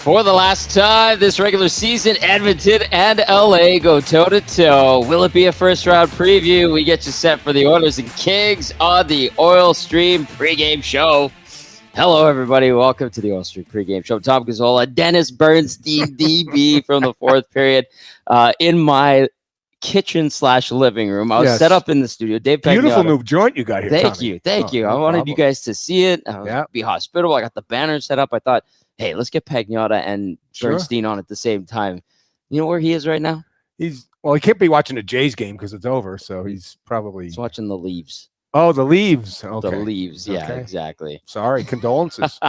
For the last time this regular season, Edmonton and LA go toe-to-toe. Will it be a first-round preview? We get you set for the Oilers and Kings on the Oil Stream pregame show. Hello, everybody. Welcome to the Oil Stream pregame show. Tom Gazzola, Dennis Bernstein, DB from the fourth period in my kitchen/living room. I was set up in the studio. Dave Pegnotta. Beautiful new joint you got here. Thank you. I wanted you guys to see it. Be hospitable. I got the banner set up. I thought, hey, let's get Pegnotta and Bernstein on at the same time. You know where he is right now? He can't be watching the Jays game because it's over, so he's watching the Leaves. Oh, the Leaves. Okay. The Leaves. Yeah, okay. Exactly. Sorry. Condolences.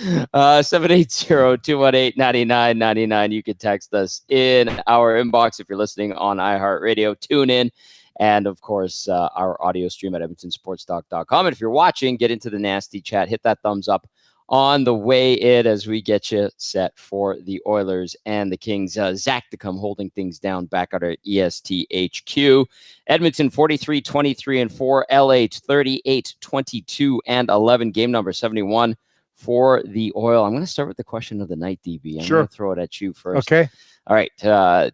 780-218-9999. You can text us in our inbox if you're listening on iHeartRadio. Tune in. And, of course, our audio stream at edmontonsportstalk.com. And if you're watching, get into the nasty chat. Hit that thumbs up on the way in as we get you set for the Oilers and the Kings. Zach to come holding things down back at our EST HQ. Edmonton 43-23-4. LA 38-22-11. Game number 71 for the Oil. I'm going to start with the question of the night, DB. I'm going to throw it at you first. Okay. All right.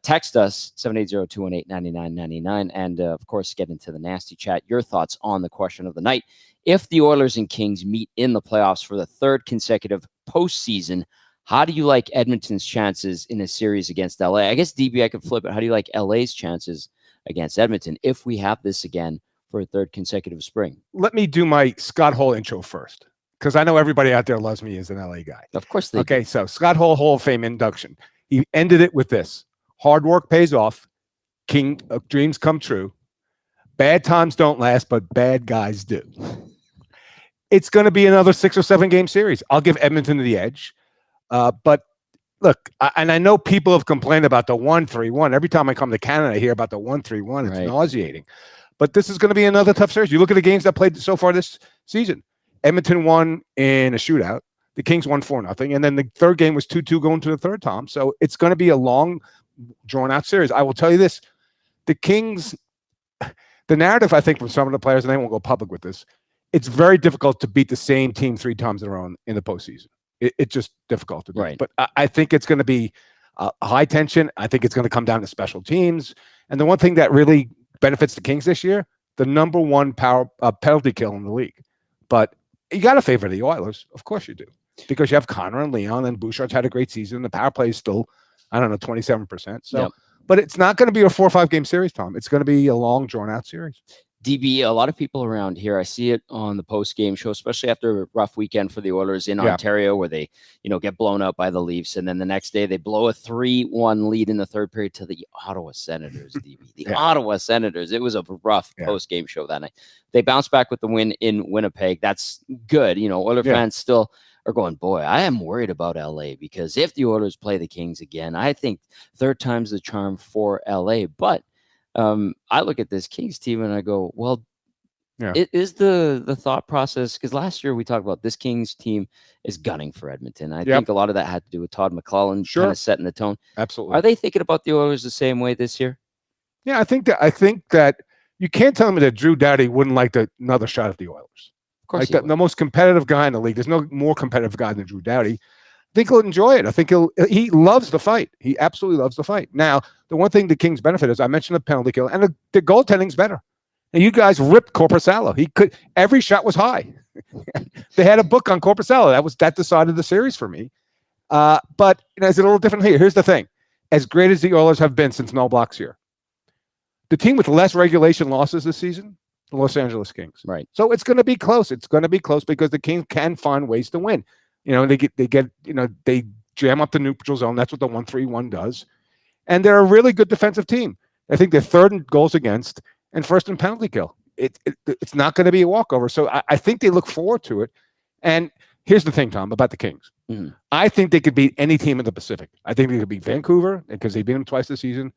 Text us 780-218-9999. And, of course, get into the nasty chat. Your thoughts on the question of the night. If the Oilers and Kings meet in the playoffs for the third consecutive postseason, how do you like Edmonton's chances in a series against LA? I guess, DB, I could flip it. How do you like LA's chances against Edmonton if we have this again for a third consecutive spring? Let me do my Scott Hall intro first, because I know everybody out there loves me as an LA guy. Of course they do. Okay, so Scott Hall of Fame induction. He ended it with this. Hard work pays off. Dreams come true. Bad times don't last, but bad guys do. It's going to be another 6 or 7 game series. I'll give Edmonton the edge. But look, I know people have complained about the 1-3-1. Every time I come to Canada, I hear about the 1-3-1. It's nauseating. But this is going to be another tough series. You look at the games that played so far this season. Edmonton won in a shootout. The Kings won 4-0. And then the third game was 2-2 going to the third, Tom. So it's going to be a long, drawn-out series. I will tell you this. The Kings, the narrative, I think, from some of the players, and they won't go public with this, it's very difficult to beat the same team 3 times in a row in the postseason. It's just difficult to do. Right. But I think it's going to be high tension. I think it's going to come down to special teams. And the one thing that really benefits the Kings this year, the number one penalty kill in the league. But you got to favor the Oilers. Of course you do. Because you have Connor and Leon, and Bouchard's had a great season. The power play is still, 27%. So, But it's not going to be a 4 or 5 game series, Tom. It's going to be a long, drawn-out series. DB, a lot of people around here, I see it on the post-game show, especially after a rough weekend for the Oilers in Ontario, where they, get blown up by the Leafs, and then the next day they blow a 3-1 lead in the third period to the Ottawa Senators, DB. The Ottawa Senators. It was a rough post-game show that night. They bounced back with the win in Winnipeg. That's good. Oilers fans still are going, boy, I am worried about LA, because if the Oilers play the Kings again, I think third time's the charm for LA. But I look at this Kings team and I go, well, it is the thought process, because last year we talked about this Kings team is gunning for Edmonton. I think a lot of that had to do with Todd McClellan kind of setting the tone. Absolutely. Are they thinking about the Oilers the same way this year? Yeah, I think that you can't tell me that Drew Doughty wouldn't like another shot at the Oilers. Of course, the most competitive guy in the league. There's no more competitive guy than Drew Doughty. I think he'll enjoy it. I think he loves the fight. He absolutely loves the fight. Now, the one thing the Kings benefit is, I mentioned the penalty kill, and the goaltending's better. And you guys ripped Korpisalo. Every shot was high. They had a book on Korpisalo. That decided the series for me. But it's a little different here. Here's the thing. As great as the Oilers have been since Noblock's here, the team with less regulation losses this season, the Los Angeles Kings. Right. So it's going to be close. It's going to be close because the Kings can find ways to win. They jam up the neutral zone. That's what the 1-3-1 does. And they're a really good defensive team. I think they're third in goals against and first in penalty kill. It's not going to be a walkover. So I think they look forward to it. And here's the thing, Tom, about the Kings. Mm-hmm. I think they could beat any team in the Pacific. I think they could beat Vancouver because they beat them twice this season.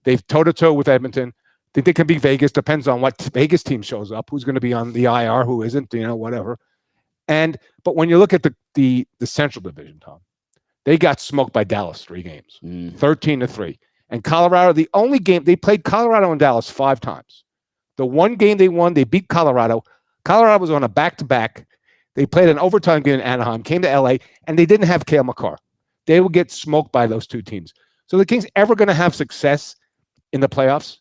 They've toe-to-toe with Edmonton. I think they can beat Vegas. Depends on what Vegas team shows up, who's going to be on the IR, who isn't, whatever. But when you look at the Central Division, Tom, they got smoked by Dallas 3 games, 13-3. And Colorado, the only game, they played Colorado and Dallas 5 times. The one game they won, they beat Colorado. Colorado was on a back-to-back. They played an overtime game in Anaheim, came to LA, and they didn't have Cale Makar. they will get smoked by those two teams. So the Kings ever going to have success in the playoffs,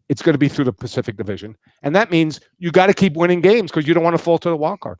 it's going to be through the Pacific Division. And that means you got to keep winning games because you don't want to fall to the wild card.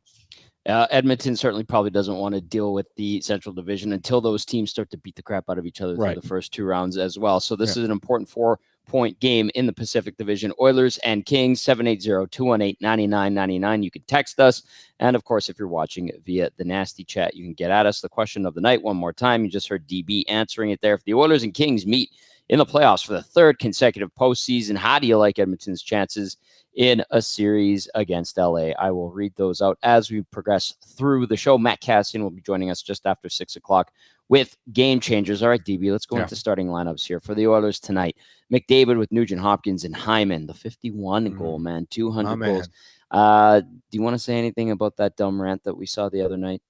Edmonton certainly probably doesn't want to deal with the Central Division until those teams start to beat the crap out of each other through the first 2 rounds as well. So this is an important 4-point game in the Pacific Division. Oilers and Kings, 780-218-9999. You can text us. And, of course, if you're watching via the Nasty Chat, you can get at us. The question of the night one more time. You just heard DB answering it there. If the Oilers and Kings meet in the playoffs for the 3rd consecutive postseason, how do you like Edmonton's chances in a series against LA? I will read those out as we progress through the show. Matt Kassian will be joining us just after 6 o'clock with Game Changers. All right, DB, let's go into starting lineups here for the Oilers tonight. McDavid with Nugent Hopkins and Hyman, the 51 goal man, 200 goals. Do you want to say anything about that dumb rant that we saw the other night?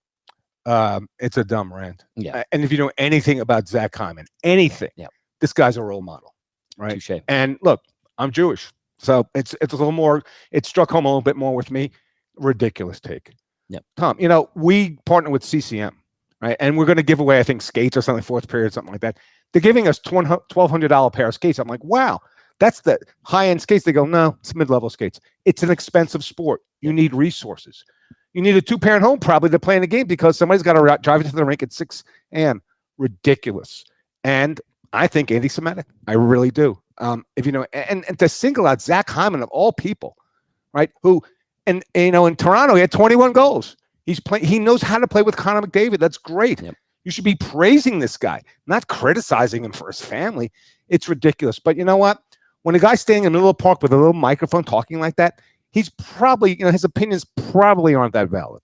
It's a dumb rant. Yeah. And if you know anything about Zach Hyman, anything, this guy's a role model, right? Touché. And look, I'm Jewish. So it's a little more, it struck home a little bit more with me. Ridiculous take. Yep. Tom, we partner with CCM, right? And we're going to give away, I think, skates or something, 4th period, something like that. They're giving us $1,200 pair of skates. I'm like, wow, that's the high-end skates. They go, no, it's mid-level skates. It's an expensive sport. You need resources. You need a 2-parent home probably to play in the game because somebody's got to drive into the rink at 6 a.m. Ridiculous. And I think anti-Semitic. I really do. If and to single out Zach Hyman of all people, right? Who, and in Toronto, he had 21 goals. He knows how to play with Connor McDavid. That's great. Yep. You should be praising this guy, not criticizing him for his family. It's ridiculous. But you know what? When a guy's standing in the middle of the park with a little microphone talking like that, he's probably, his opinions probably aren't that valid.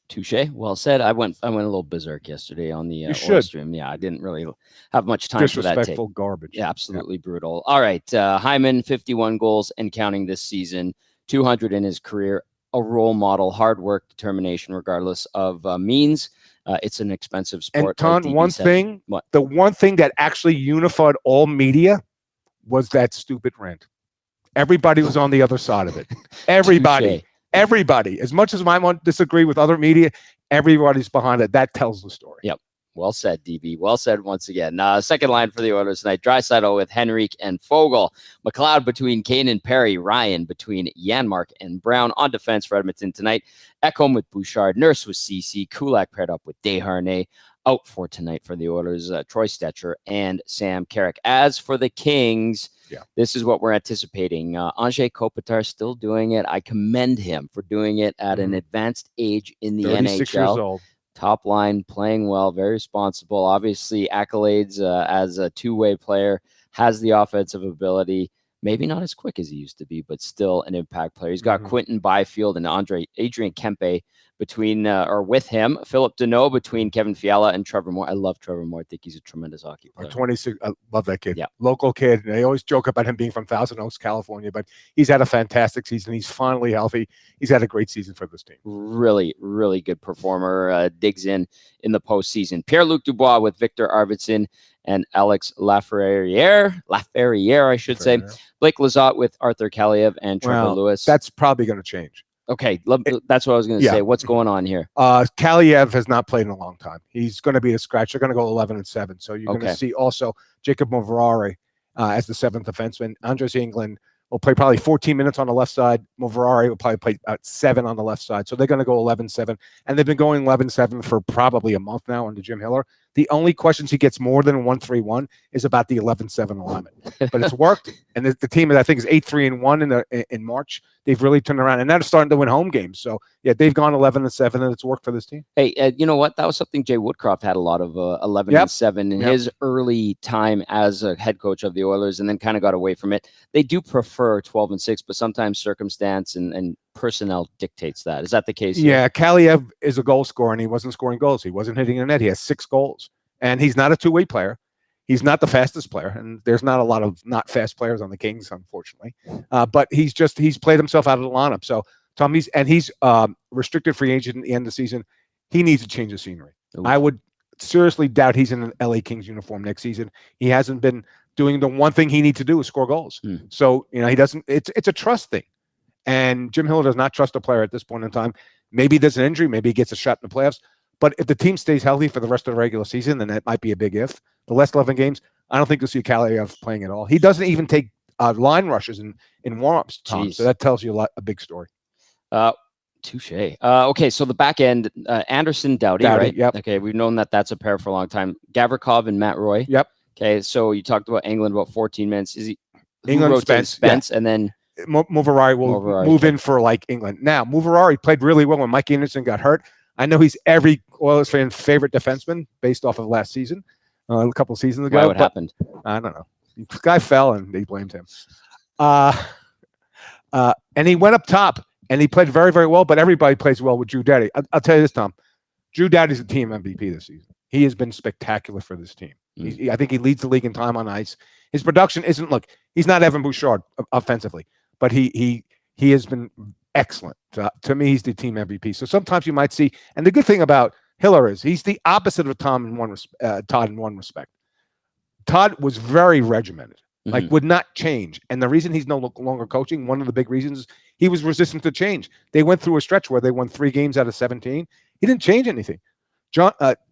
Touche. Well said. I went a little berserk yesterday on the stream. Yeah, I didn't really have much time for that take. Disrespectful garbage. Yeah, absolutely brutal. All right, Hyman, 51 goals and counting this season, 200 in his career. A role model, hard work, determination, regardless of means. It's an expensive sport. And Ton, the one thing that actually unified all media was that stupid rant. Everybody was on the other side of it. Everybody. Everybody, as much as I might disagree with other media, everybody's behind it. That tells the story. Yep. Well said, DB. Well said once again. Second line for the Oilers tonight. Draisaitl with Henrique and Fogle. McLeod between Kane and Perry. Ryan between Janmark and Brown. On defense for Edmonton tonight. Ekholm with Bouchard. Nurse with CC. Kulak paired up with Desharnais. Out for tonight for the Oilers. Troy Stecher and Sam Carrick. As for the Kings, this is what we're anticipating. Anze Kopitar still doing it. I commend him for doing it at an advanced age in the 36 NHL. Years old. Top line, playing well, very responsible. Obviously, accolades as a two-way player, has the offensive ability. Maybe not as quick as he used to be, but still an impact player. He's got Quinton Byfield and Adrian Kempe with him. Philip Deneau between Kevin Fiala and Trevor Moore. I love Trevor Moore. I think he's a tremendous hockey player. 26. I love that kid. Yeah. Local kid. They always joke about him being from Thousand Oaks, California, but he's had a fantastic season. He's finally healthy. He's had a great season for this team. Really, really good performer. Digs in the postseason. Pierre-Luc Dubois with Victor Arvidsson and Alex Laferriere, I should say. Blake Lizotte with Arthur Kaliev and Trevor Lewis. That's probably going to change. Okay, that's what I was going to say. What's going on here? Kaliev has not played in a long time. He's going to be a scratch. They're going to go 11-7. So you're going to see also Jacob Moverare as the 7th defenseman. Andres England will play probably 14 minutes on the left side. Moverare will probably play 7 on the left side. So they're going to go 11-7. And they've been going 11-7 for probably a month now under Jim Hiller. The only questions he gets more than 1-3-1 is about the 11-7 alignment. But it's worked. And the team, I think, is 8-3-1 in March. They've really turned around. And they're starting to win home games. So, yeah, they've gone 11-7, and it's worked for this team. Hey, you know what? That was something Jay Woodcroft had a lot of 11-7 in his early time as a head coach of the Oilers, and then kind of got away from it. They do prefer 12-6, but sometimes circumstance and personnel dictates that. Is that the case here? Yeah, Kaliev is a goal scorer, and he wasn't scoring goals. He wasn't hitting the net. He has 6 goals. And he's not a two-way player. He's not the fastest player, and there's not a lot of not fast players on the Kings, unfortunately. But he's played himself out of the lineup. So Tom, he's restricted free agent at the end of the season. He needs to change the scenery. Ooh. I would seriously doubt he's in an LA Kings uniform next season. He hasn't been doing the one thing he needs to do is score goals. So he doesn't. It's a trust thing, and Jim Hiller does not trust a player at this point in time. Maybe there's an injury. Maybe he gets a shot in the playoffs. But if the team stays healthy for the rest of the regular season, then that might be a big if. The last 11 games, I don't think you'll see Kaliev playing at all. He doesn't even take line rushes in warm-ups, Tom. So that tells you a big story. Touche. Okay, so the back end, Anderson, Doughty, right? Yep. Okay, we've known that that's a pair for a long time. Gavrikov and Matt Roy. Yep. Okay, so you talked about England about 14 minutes. Is he England Spence, and then Moverari will move in for like England. Now, Moverari played really well when Mike Anderson got hurt. I know he's every Oilers fan's favorite defenseman based off of last season, a couple of seasons ago. What happened? I don't know. This guy fell and they blamed him. And he went up top and he played very, very well, but everybody plays well with Drew Doughty. I'll tell you this, Tom. Drew Doughty's the team MVP this season. He has been spectacular for this team. I think he leads the league in time on ice. His production isn't, look, he's not Evan Bouchard offensively, but he has been excellent. To me, he's the team MVP. So sometimes you might see, and the good thing about Hiller is he's the opposite of Todd in one respect. Todd was very regimented, like would not change. And the reason he's no longer coaching, one of the big reasons is he was resistant to change. They went through a stretch where they won 3 games out of 17. He didn't change anything.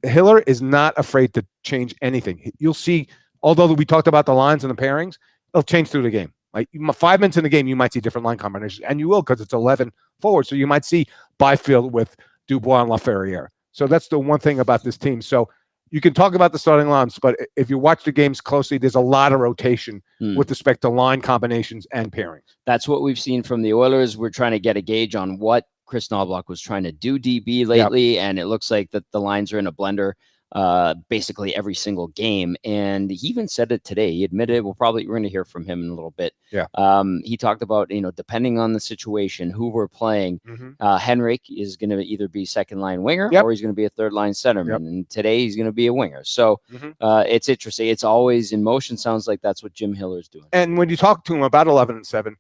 Hiller is not afraid to change anything. You'll see, although we talked about the lines and the pairings, they'll change through the game. Like 5 minutes in the game, you might see different line combinations, and you will because it's 11 forward. So you might see Byfield with Dubois and Laferriere. So that's the one thing about this team. So you can talk about the starting lines, but if you watch the games closely, there's a lot of rotation with respect to line combinations and pairings. That's what we've seen from the Oilers. We're trying to get a gauge on what Kris Knoblauch was trying to do DB lately, and it looks like that the lines are in a blender basically every single game. And he even said it today. He admitted we're going to hear from him in a little bit. Yeah. He talked about, depending on the situation, who we're playing, Henrik is going to either be second line winger or he's going to be a third line centerman. And today he's going to be a winger. So it's interesting. It's always in motion. Sounds like that's what Jim Hiller's doing. And when you talk to him about 11-7,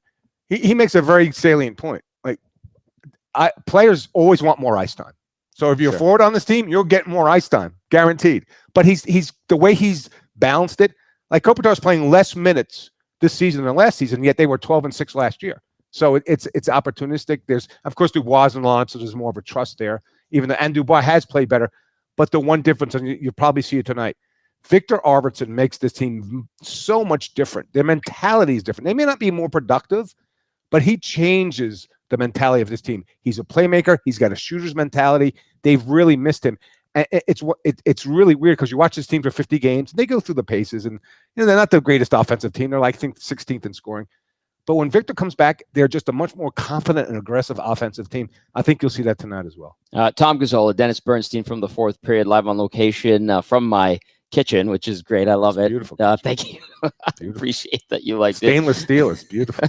he makes a very salient point. Like players always want more ice time. So if you're forward on this team, you'll get more ice time, guaranteed. But he's the way he's balanced it. Like Kopitar's playing less minutes this season than last season, yet they were 12-6 last year. So it's opportunistic. There's of course Dubois and line, so there's more of a trust there. And Dubois has played better. But the one difference, and you probably see it tonight, Victor Arvidsson makes this team so much different. Their mentality is different. They may not be more productive, but he changes the mentality of this team. He's a playmaker. He's got a shooter's mentality. They've really missed him. And it's really weird because you watch this team for 50 games. They go through the paces, and they're not the greatest offensive team. They're like, I think, 16th in scoring. But when Victor comes back, they're just a much more confident and aggressive offensive team. I think you'll see that tonight as well. Tom Gazzola, Dennis Bernstein from the fourth period, live on location from my kitchen, which is great. I love it. Beautiful. Thank you. I appreciate that you like stainless steel is beautiful.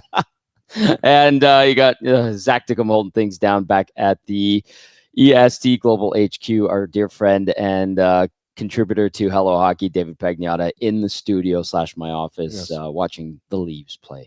And you got Zach Dickham holding things down back at the EST Global HQ, our dear friend and contributor to Hello Hockey, David Pagnotta, in the studio / my office, watching the Leaves play.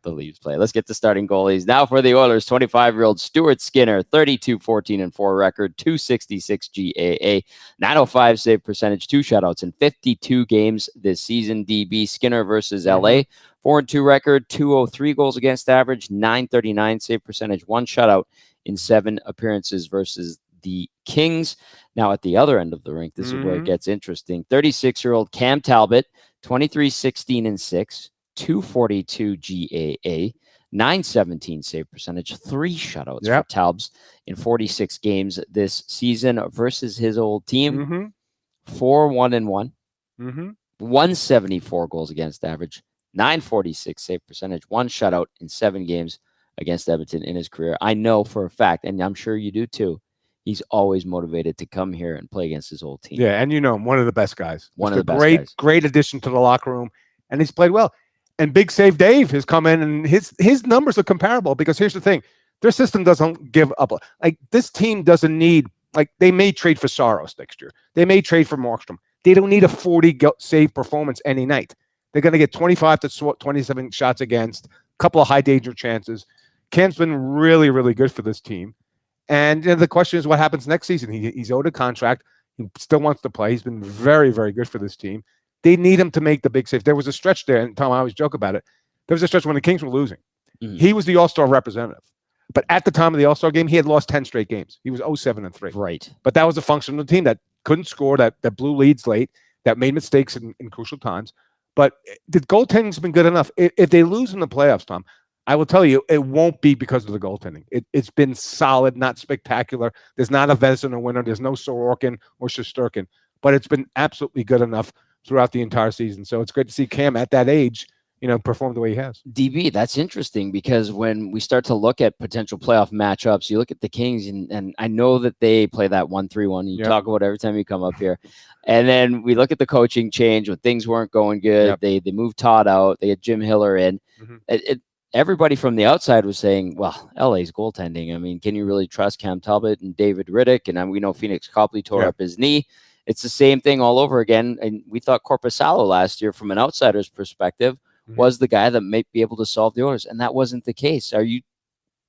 The Leaves play. Let's get to starting goalies. Now for the Oilers, 25-year-old Stuart Skinner, 32-14-4 record, 266 GAA, 905 save percentage, 2 shutouts in 52 games this season. DB Skinner versus LA, 4-2 record, 203 goals against average, 939 save percentage, 1 shutout in 7 appearances versus the Kings. Now at the other end of the rink, this is where it gets interesting. 36-year-old Cam Talbot, 23-16-6, 242 GAA, 917 save percentage, 3 shutouts for Talbs in 46 games this season versus his old team. 4-1-1, 174 goals against average, 946 save percentage, 1 shutout in 7 games against Edmonton in his career. I know for a fact, and I'm sure you do too, he's always motivated to come here and play against his old team. Yeah, and you know him, one of the best guys. One of the best guys. Great addition to the locker room, and he's played well. And Big Save Dave has come in, and his numbers are comparable because here's the thing. Their system doesn't give up. Like, this team doesn't need, like, they may trade for Saros next year. They may trade for Markstrom. They don't need a 40-save performance any night. They're going to get 25 to 27 shots against, a couple of high-danger chances. Cam's been really, really good for this team. And the question is what happens next season. He's owed a contract. He still wants to play. He's been very, very good for this team. They need him to make the big save. There was a stretch there, and Tom, I always joke about it. There was a stretch when the Kings were losing. He was the all-star representative. But at the time of the All-Star game, he had lost 10 straight games. He was 0-7-3. Right. But that was a function of the team that couldn't score, that blew leads late, that made mistakes in crucial times. But the goaltending's been good enough. If they lose in the playoffs, Tom, I will tell you, it won't be because of the goaltending. It's been solid, not spectacular. There's not a Vezina winner. There's no Sorokin or Shesterkin. But it's been absolutely good enough throughout the entire season. So it's great to see Cam at that age, perform the way he has. DB, that's interesting because when we start to look at potential playoff matchups, you look at the Kings, and I know that they play that 1-3-1. You talk about every time you come up here. And then we look at the coaching change when things weren't going good. They moved Todd out. They had Jim Hiller in. Everybody from the outside was saying, well, LA's goaltending. I mean, can you really trust Cam Talbot and David Riddick? And we know Phoenix Copley tore up his knee. It's the same thing all over again. And we thought Korpisalo last year, from an outsider's perspective, was the guy that might be able to solve the Oilers, and that wasn't the case. Are you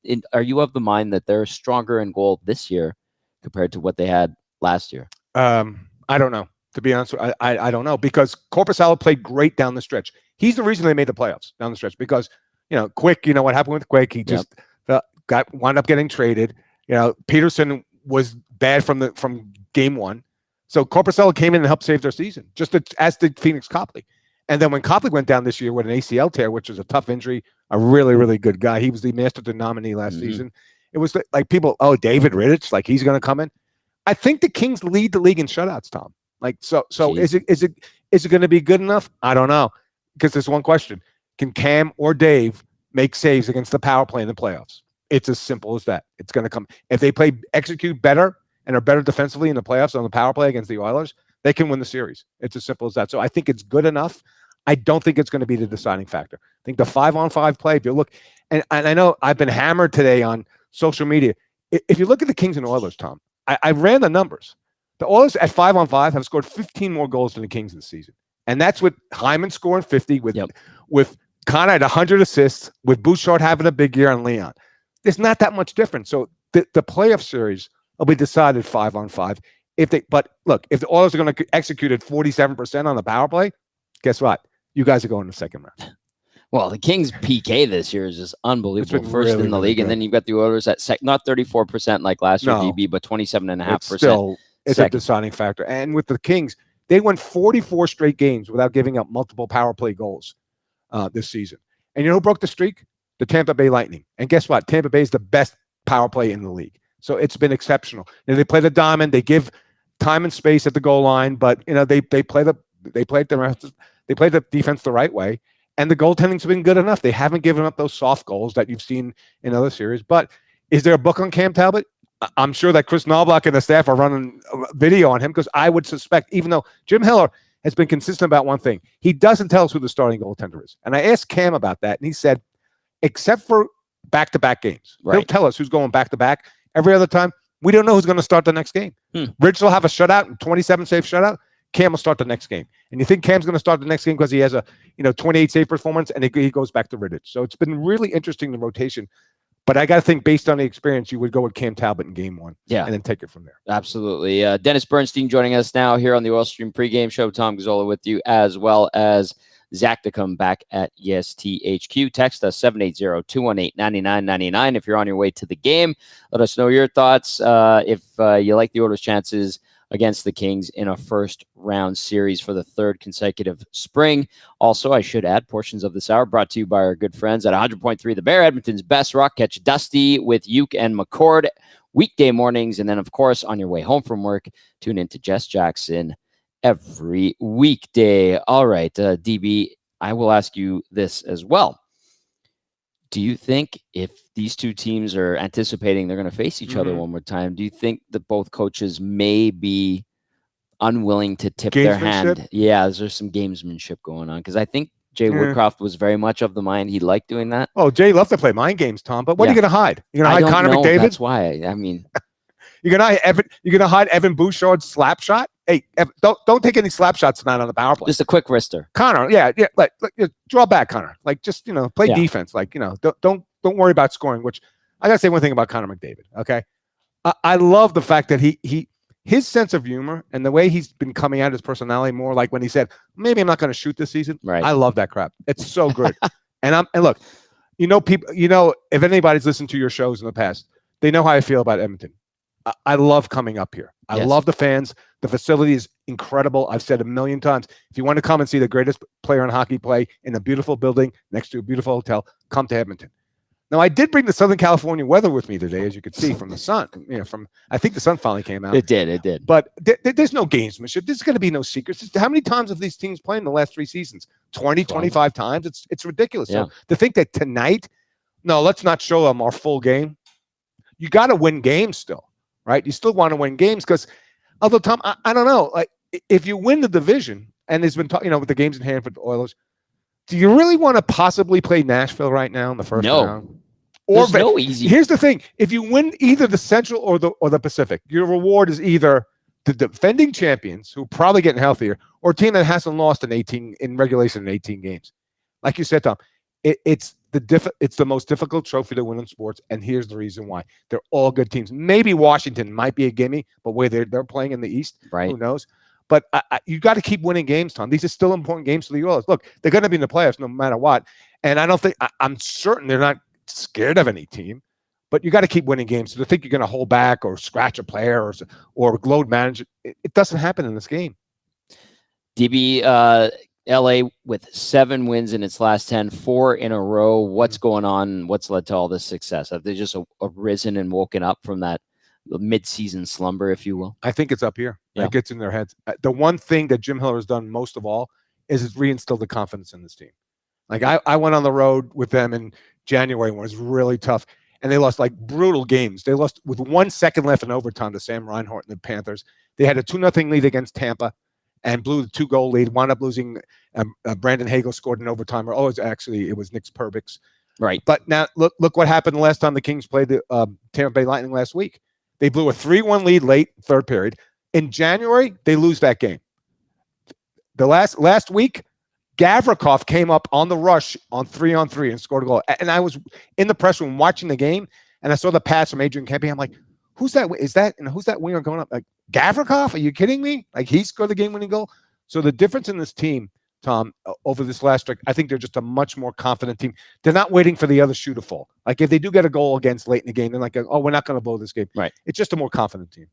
of the mind that they're stronger in goal this year compared to what they had last year? I don't know. To be honest, I don't know, because Korpisalo played great down the stretch. He's the reason they made the playoffs down the stretch, because Quick, what happened with Quick? He just wound up getting traded. Peterson was bad from game one, so Korpisalo came in and helped save their season, as did Phoenix Copley. And then when Copley went down this year with an ACL tear, which was a tough injury, a really, really good guy. He was the Masterton nominee last season. It was like people, David Rittich, like he's going to come in. I think the Kings lead the league in shutouts, Tom. So is it going to be good enough? I don't know, because there's one question: can Cam or Dave make saves against the power play in the playoffs? It's as simple as that. It's going to come if they execute better and are better defensively in the playoffs on the power play against the Oilers. They can win the series. It's as simple as that. So I think it's good enough. I don't think it's going to be the deciding factor. I think the 5-on-5 play, if you look, and I know I've been hammered today on social media. If you look at the Kings and Oilers, Tom, I ran the numbers. The Oilers at 5-on-5 have scored 15 more goals than the Kings this season. And that's with Hyman scoring 50, with Connor at 100 assists, with Bouchard having a big year on Leon. There's not that much difference. So the playoff series will be decided 5-on-5. But look, if the Oilers are going to execute at 47% on the power play, guess what? You guys are going to the second round. Well, the Kings' PK this year is just unbelievable. First in the league, and then you've got the Oilers at not 34% like last year, DB, but 27.5%. It's a deciding factor. And with the Kings, they went 44 straight games without giving up multiple power play goals this season. And you know who broke the streak? The Tampa Bay Lightning. And guess what? Tampa Bay is the best power play in the league. So it's been exceptional. They play the diamond. They give time and space at the goal line, but they play the defense the right way, and the goaltending's been good enough. They haven't given up those soft goals that you've seen in other series. But is there a book on Cam Talbot? I'm sure that Chris Noblock and the staff are running a video on him, because I would suspect, even though Jim Hiller has been consistent about one thing, he doesn't tell us who the starting goaltender is. And I asked Cam about that, and he said, except for back-to-back games, he'll tell us who's going back-to-back. Every other time, we don't know who's going to start the next game. Rich will have a shutout, 27-save shutout. Cam will start the next game. And you think Cam's going to start the next game because he has a 28 save performance, and he goes back to Rittich. So it's been really interesting, the rotation. But I got to think, based on the experience, you would go with Cam Talbot in game one, and then take it from there. Absolutely. Dennis Bernstein joining us now here on the Oil Stream pregame show. Tom Gazzola with you, as well as Zach to come back at ESTHQ. Text us 780-218-9999 if you're on your way to the game. Let us know your thoughts. If you like the Oilers' chances against the Kings in a first-round series for the third consecutive spring. Also, I should add, portions of this hour brought to you by our good friends at 100.3 The Bear, Edmonton's best rock. Catch Dusty with Uke and McCord weekday mornings. And then, of course, on your way home from work, tune in to Jess Jackson every weekday. All right, DB, I will ask you this as well. Do you think, if these two teams are anticipating they're going to face each other one more time, do you think that both coaches may be unwilling to tip their hand? Yeah, there's some gamesmanship going on, because I think Jay Woodcroft was very much of the mind he liked doing that. Oh, Jay loved to play mind games, Tom. But what are you going to hide? You're going to hide Connor McDavid? That's why. I mean, you're going to hide Evan. You're going to hide Evan Bouchard's slap shot. Hey, Evan, don't take any slap shots tonight on the power play. Just a quick wrister. Connor, like draw back, Connor. Like, just play defense. Like, don't worry about scoring. Which I got to say one thing about Connor McDavid. Okay, I love the fact that his sense of humor and the way he's been coming out, his personality, more like when he said, maybe I'm not going to shoot this season. Right. I love that crap. It's so good. And look, People. If anybody's listened to your shows in the past, they know how I feel about Edmonton. I love coming up here. I love the fans. The facility is incredible. I've said a million times, if you want to come and see the greatest player in hockey play in a beautiful building next to a beautiful hotel, come to Edmonton. Now, I did bring the Southern California weather with me today, as you could see from the sun. I think the sun finally came out. It did. But there's no gamesmanship. There's going to be no secrets. How many times have these teams played in the last 3 seasons? 20, 25 times? It's ridiculous. Yeah. So to think that tonight, no, let's not show them our full game. You got to win games still, right? You still want to win games because, although, Tom, I don't know. Like, if you win the division, and there's been with the games in hand for the Oilers, do you really want to possibly play Nashville right now in the first round? There's no easy. Here's the thing: if you win either the Central or the Pacific, your reward is either the defending champions, who are probably getting healthier, or a team that hasn't lost in regulation in 18 games. Like you said, Tom, it's the most difficult trophy to win in sports, and here's the reason why: they're all good teams. Maybe Washington might be a gimme, but where they're playing in the East, right? Who knows? But you got to keep winning games, Tom. These are still important games for the Oilers. Look, they're going to be in the playoffs no matter what, and I'm certain they're not scared of any team, but you got to keep winning games. So to think you're going to hold back or scratch a player or load manage, it doesn't happen in this game. DB, LA with 7 wins in its last 10, 4 in a row. What's going on? What's led to all this success? Have they just arisen and woken up from that mid-season slumber, if you will? I think it's up here. Yeah. It gets in their heads. The one thing that Jim Hiller has done most of all is reinstilled the confidence in this team. Like I went on the road with them in January when it was really tough, and they lost like brutal games. They lost with 1 second left in overtime to Sam Reinhart and the Panthers. They had a 2-0 lead against Tampa and blew the 2-goal lead, wound up losing. Brandon Hagel scored in overtime. It was Nick Perbix. Right. But now look what happened the last time the Kings played the Tampa Bay Lightning last week. They blew a 3-1 lead late, third period. In January, they lose that game. The last week, Gavrikov came up on the rush on 3-on-3 and scored a goal. And I was in the press room watching the game, and I saw the pass from Adrian Kempe. I'm like, who's that? Who's that winger going up? Like, Gavrikov? Are you kidding me? Like, he scored the game-winning goal? So the difference in this team, Tom, over this last stretch, I think they're just a much more confident team. They're not waiting for the other shoe to fall. Like, if they do get a goal against late in the game, they're like, oh, we're not going to blow this game. Right. It's just a more confident team.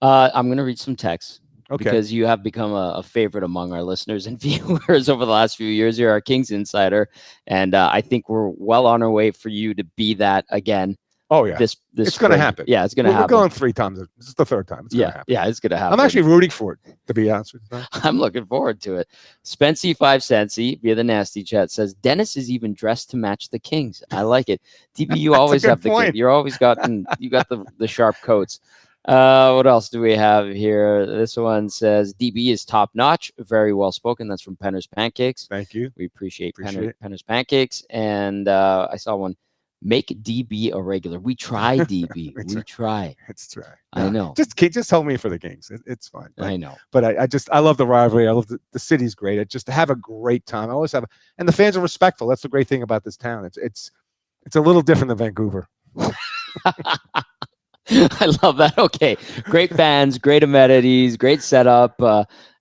I'm going to read some texts. Okay. Because you have become a favorite among our listeners and viewers over the last few years. You're our Kings insider, and I think we're well on our way for you to be that again. Oh yeah, this it's going to happen. Yeah, it's going to happen. We're going 3 times. This is the 3rd time. It's going to happen. Yeah, it's going to happen. I'm actually rooting for it, to be honest with you. I'm looking forward to it. Spency 5 Centsy via the nasty chat says Dennis is even dressed to match the Kings. I like it. DB, you always have the kid. You're always you got the sharp coats. What else do we have here? This one says DB is top notch. Very well spoken. That's from Penner's Pancakes. Thank you. We appreciate Penner's Pancakes. And I saw one. Make DB a regular. We try DB. We try. It's try. I know. Just tell me for the Kings. It's fine. But, I know. But I love the rivalry. I love the city's great. It's just to have a great time. I always have, and the fans are respectful. That's the great thing about this town. It's a little different than Vancouver. I love that. Okay. Great fans, great amenities, great setup.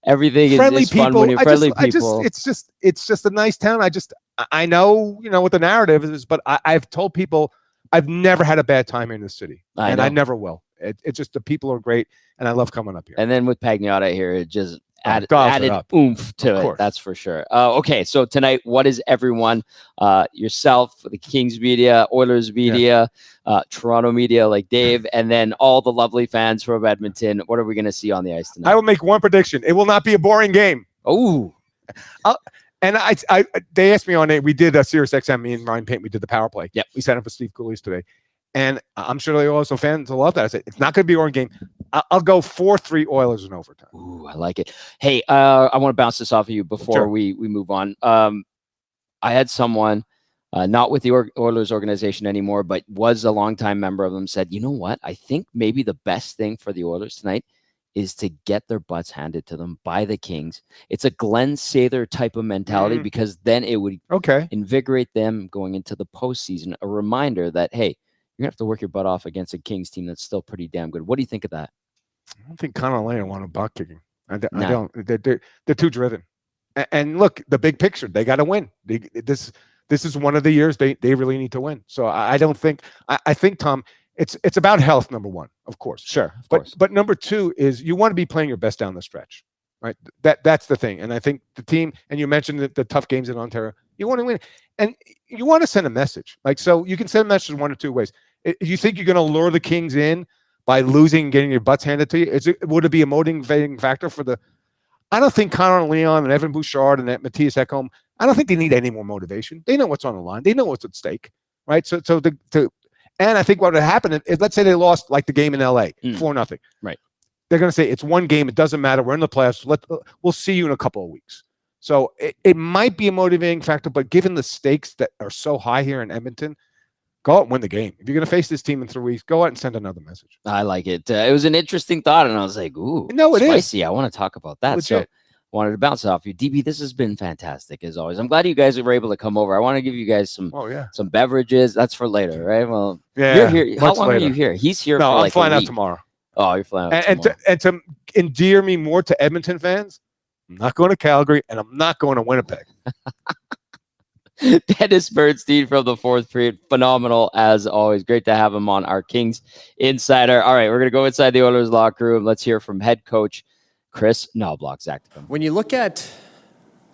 Everything is fun when you're friendly people. It's just a nice town. I know, what the narrative is, but I've told people I've never had a bad time in this city. I never will. It's just the people are great, and I love coming up here. And then with Pagnotta here, it just added oomph to it. That's for sure. Okay, so tonight, what is everyone, yourself, the Kings media, Oilers media, Toronto media like Dave, and then all the lovely fans from Edmonton, what are we going to see on the ice tonight? I will make one prediction. It will not be a boring game. Oh. And they asked me on it. We did a Sirius XM, me and Ryan Paint. We did the power play. Yep. We set up for Steve Cooley's today. And I'm sure they also fans will love that. I said, it's not going to be a boring game. I'll go 4-3 Oilers in overtime. Ooh, I like it. Hey, I want to bounce this off of you before we move on. I had someone, not with the Oilers organization anymore, but was a longtime member of them, said, you know what? I think maybe the best thing for the Oilers tonight is to get their butts handed to them by the Kings. It's a Glenn Sather type of mentality because then it would invigorate them going into the postseason. A reminder that, hey, you're going to have to work your butt off against a Kings team that's still pretty damn good. What do you think of that? I don't think Connor Lane want a butt kicking. I don't. They're too driven. And look, the big picture, they got to win. This this is one of the years they really need to win. So I don't think I think, Tom, it's about health, number one, of course. Sure, of course. But number two is you want to be playing your best down the stretch, right? That's the thing. And I think the team, and you mentioned the tough games in Ontario, you want to win. And you want to send a message. Like, so you can send a message one or two ways. You think you're going to lure the Kings in by losing and getting your butts handed to you? Would it be a motivating factor for the – I don't think Connor Leon and Evan Bouchard and Matthias Ekholm, I don't think they need any more motivation. They know what's on the line. They know what's at stake, right? And I think what would happen is, let's say they lost like the game in LA, 4-0. Right. They're going to say, it's one game. It doesn't matter. We're in the playoffs. We'll see you in a couple of weeks. So it might be a motivating factor, but given the stakes that are so high here in Edmonton, go out and win the game. If you're going to face this team in 3 weeks, go out and send another message. I like it. It was an interesting thought, and I was like, ooh, no, it spicy. is. I want to talk about that. Legit. So wanted to bounce off you. DB, this has been fantastic, as always. I'm glad you guys were able to come over. I want to give you guys some beverages. That's for later, right? Well, you're here. How long are you here? He's here for I'm flying out tomorrow. Oh, you're flying out tomorrow. And to endear me more to Edmonton fans, I'm not going to Calgary, and I'm not going to Winnipeg. Dennis Bernstein from the fourth period. Phenomenal, as always. Great to have him on our Kings Insider. All right, we're going to go inside the Oilers locker room. Let's hear from head coach Kris Knoblauch. Zach. When you look at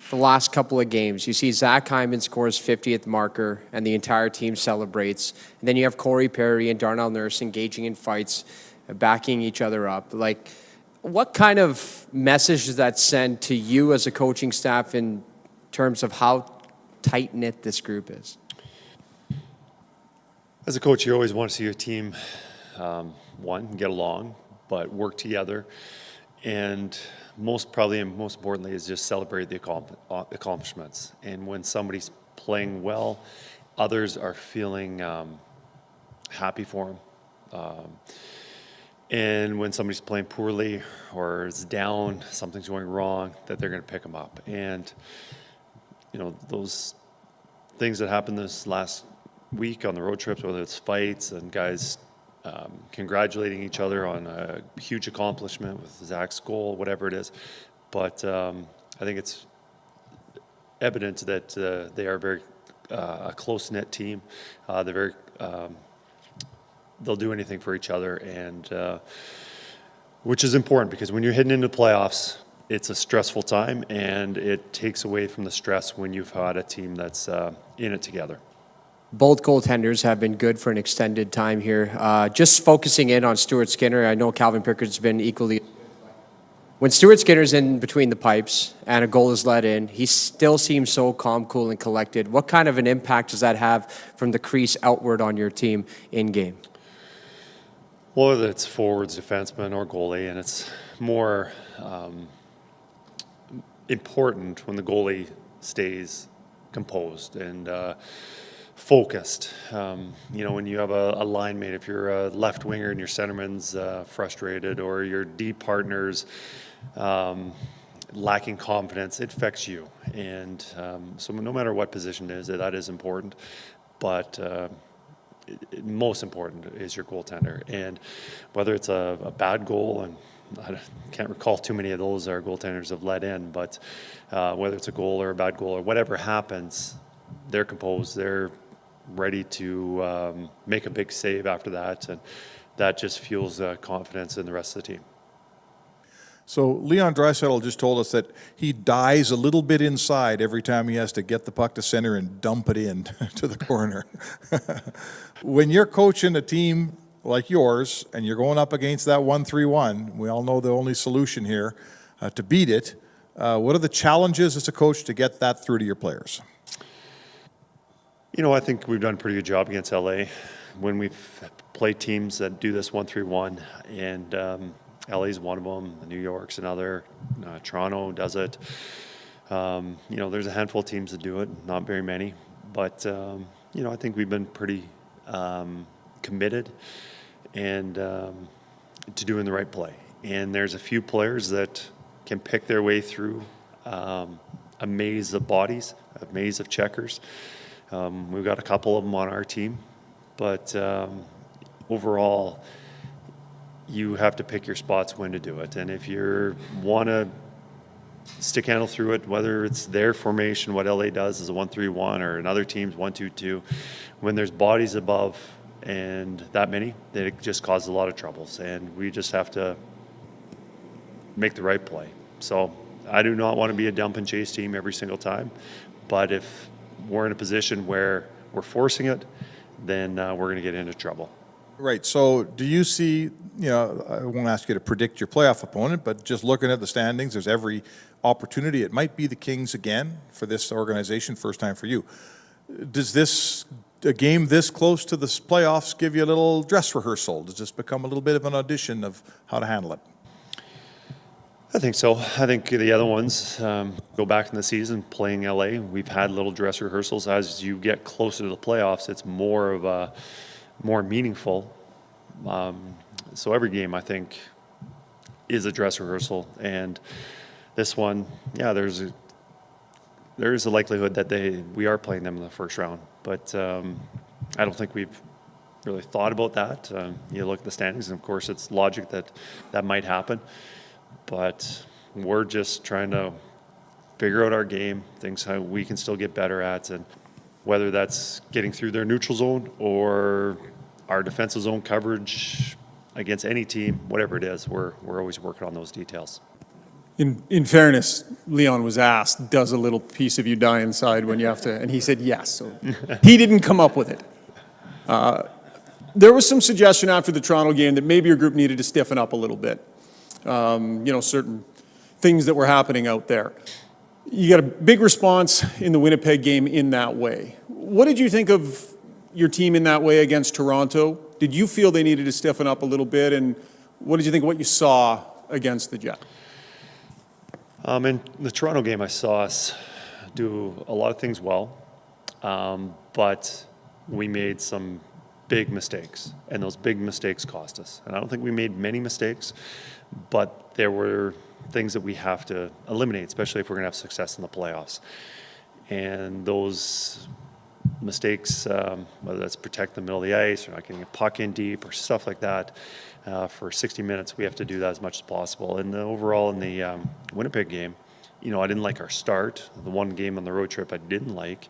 the last couple of games, you see Zach Hyman scores 50th marker, and the entire team celebrates. And then you have Corey Perry and Darnell Nurse engaging in fights, backing each other up. Like, what kind of message does that send to you as a coaching staff in terms of how tight-knit this group is? As a coach, you always want to see your team, get along, but work together. And most importantly is just celebrate the accomplishments. And when somebody's playing well, others are feeling happy for them. And when somebody's playing poorly or is down, something's going wrong, that they're going to pick them up. And those things that happened this last week on the road trips, whether it's fights and guys congratulating each other on a huge accomplishment with Zach's goal, whatever it is. But I think it's evident that they are very a close-knit team. They're very they'll do anything for each other, and which is important because when you're heading into playoffs, it's a stressful time, and it takes away from the stress when you've had a team that's in it together. Both goaltenders have been good for an extended time here. Just focusing in on Stuart Skinner, I know Calvin Pickard's been equally. When Stuart Skinner's in between the pipes and a goal is let in, he still seems so calm, cool, and collected. What kind of an impact does that have from the crease outward on your team in game? Well, whether it's forwards, defenseman, or goalie, and it's more important when the goalie stays composed and focused. When you have a line mate, if you're a left winger and your centerman's frustrated, or your D partner's lacking confidence, it affects you. And so no matter what position it is, that is important. But most important is your goaltender. And whether it's a bad goal, and I can't recall too many of those our goaltenders have let in, but whether it's a goal or a bad goal or whatever happens, they're composed, they're ready to make a big save after that, and that just fuels confidence in the rest of the team. So Leon Draisaitl just told us that he dies a little bit inside every time he has to get the puck to center and dump it in to the corner. When you're coaching a team like yours and you're going up against that 1-3-1, we all know the only solution here to beat it. What are the challenges as a coach to get that through to your players? I think we've done a pretty good job against LA when we've played teams that do this 1-3-1, and LA's one of them, New York's another, Toronto does it. There's a handful of teams that do it, not very many, but I think we've been pretty committed and to doing the right play. And there's a few players that can pick their way through a maze of bodies, a maze of checkers. We've got a couple of them on our team, but overall, you have to pick your spots when to do it. And if you want to stick handle through it, whether it's their formation, what LA does is a 1-3-1 or another team's 1-2-2. When there's bodies above and that many, then it just causes a lot of troubles. And we just have to make the right play. So I do not want to be a dump and chase team every single time. But if we're in a position where we're forcing it, then we're going to get into trouble. Right. So do you see, I won't ask you to predict your playoff opponent, but just looking at the standings, there's every opportunity. It might be the Kings again for this organization, first time for you. Does a game this close to the playoffs give you a little dress rehearsal? Does this become a little bit of an audition of how to handle it? I think so. I think the other ones go back in the season playing LA. We've had little dress rehearsals. As you get closer to the playoffs, it's more of a more meaningful. So every game, I think, is a dress rehearsal. And this one, yeah, there is a likelihood that we are playing them in the first round. But I don't think we've really thought about that. You look at the standings, and of course, it's logic that might happen. But we're just trying to figure out our game, things how we can still get better at, and whether that's getting through their neutral zone or our defensive zone coverage against any team, whatever it is, we're always working on those details. In fairness, Leon was asked, does a little piece of you die inside when you have to, and he said yes. So he didn't come up with it. There was some suggestion after the Toronto game that maybe your group needed to stiffen up a little bit. Certain things that were happening out there. You got a big response in the Winnipeg game in that way. What did you think of your team in that way against Toronto? Did you feel they needed to stiffen up a little bit? And what did you think of what you saw against the Jets? In the Toronto game, I saw us do a lot of things well, but we made some big mistakes, and those big mistakes cost us. And I don't think we made many mistakes, but there were things that we have to eliminate, especially if we're going to have success in the playoffs. And those mistakes, whether that's protect the middle of the ice or not getting a puck in deep or stuff like that, for 60 minutes, we have to do that as much as possible. And overall in the Winnipeg game, I didn't like our start. The one game on the road trip I didn't like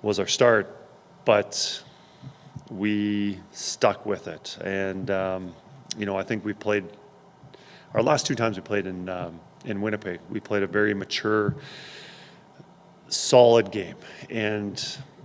was our start, but we stuck with it. And, I think we played our last two times we played in Winnipeg, we played a very mature, solid game. And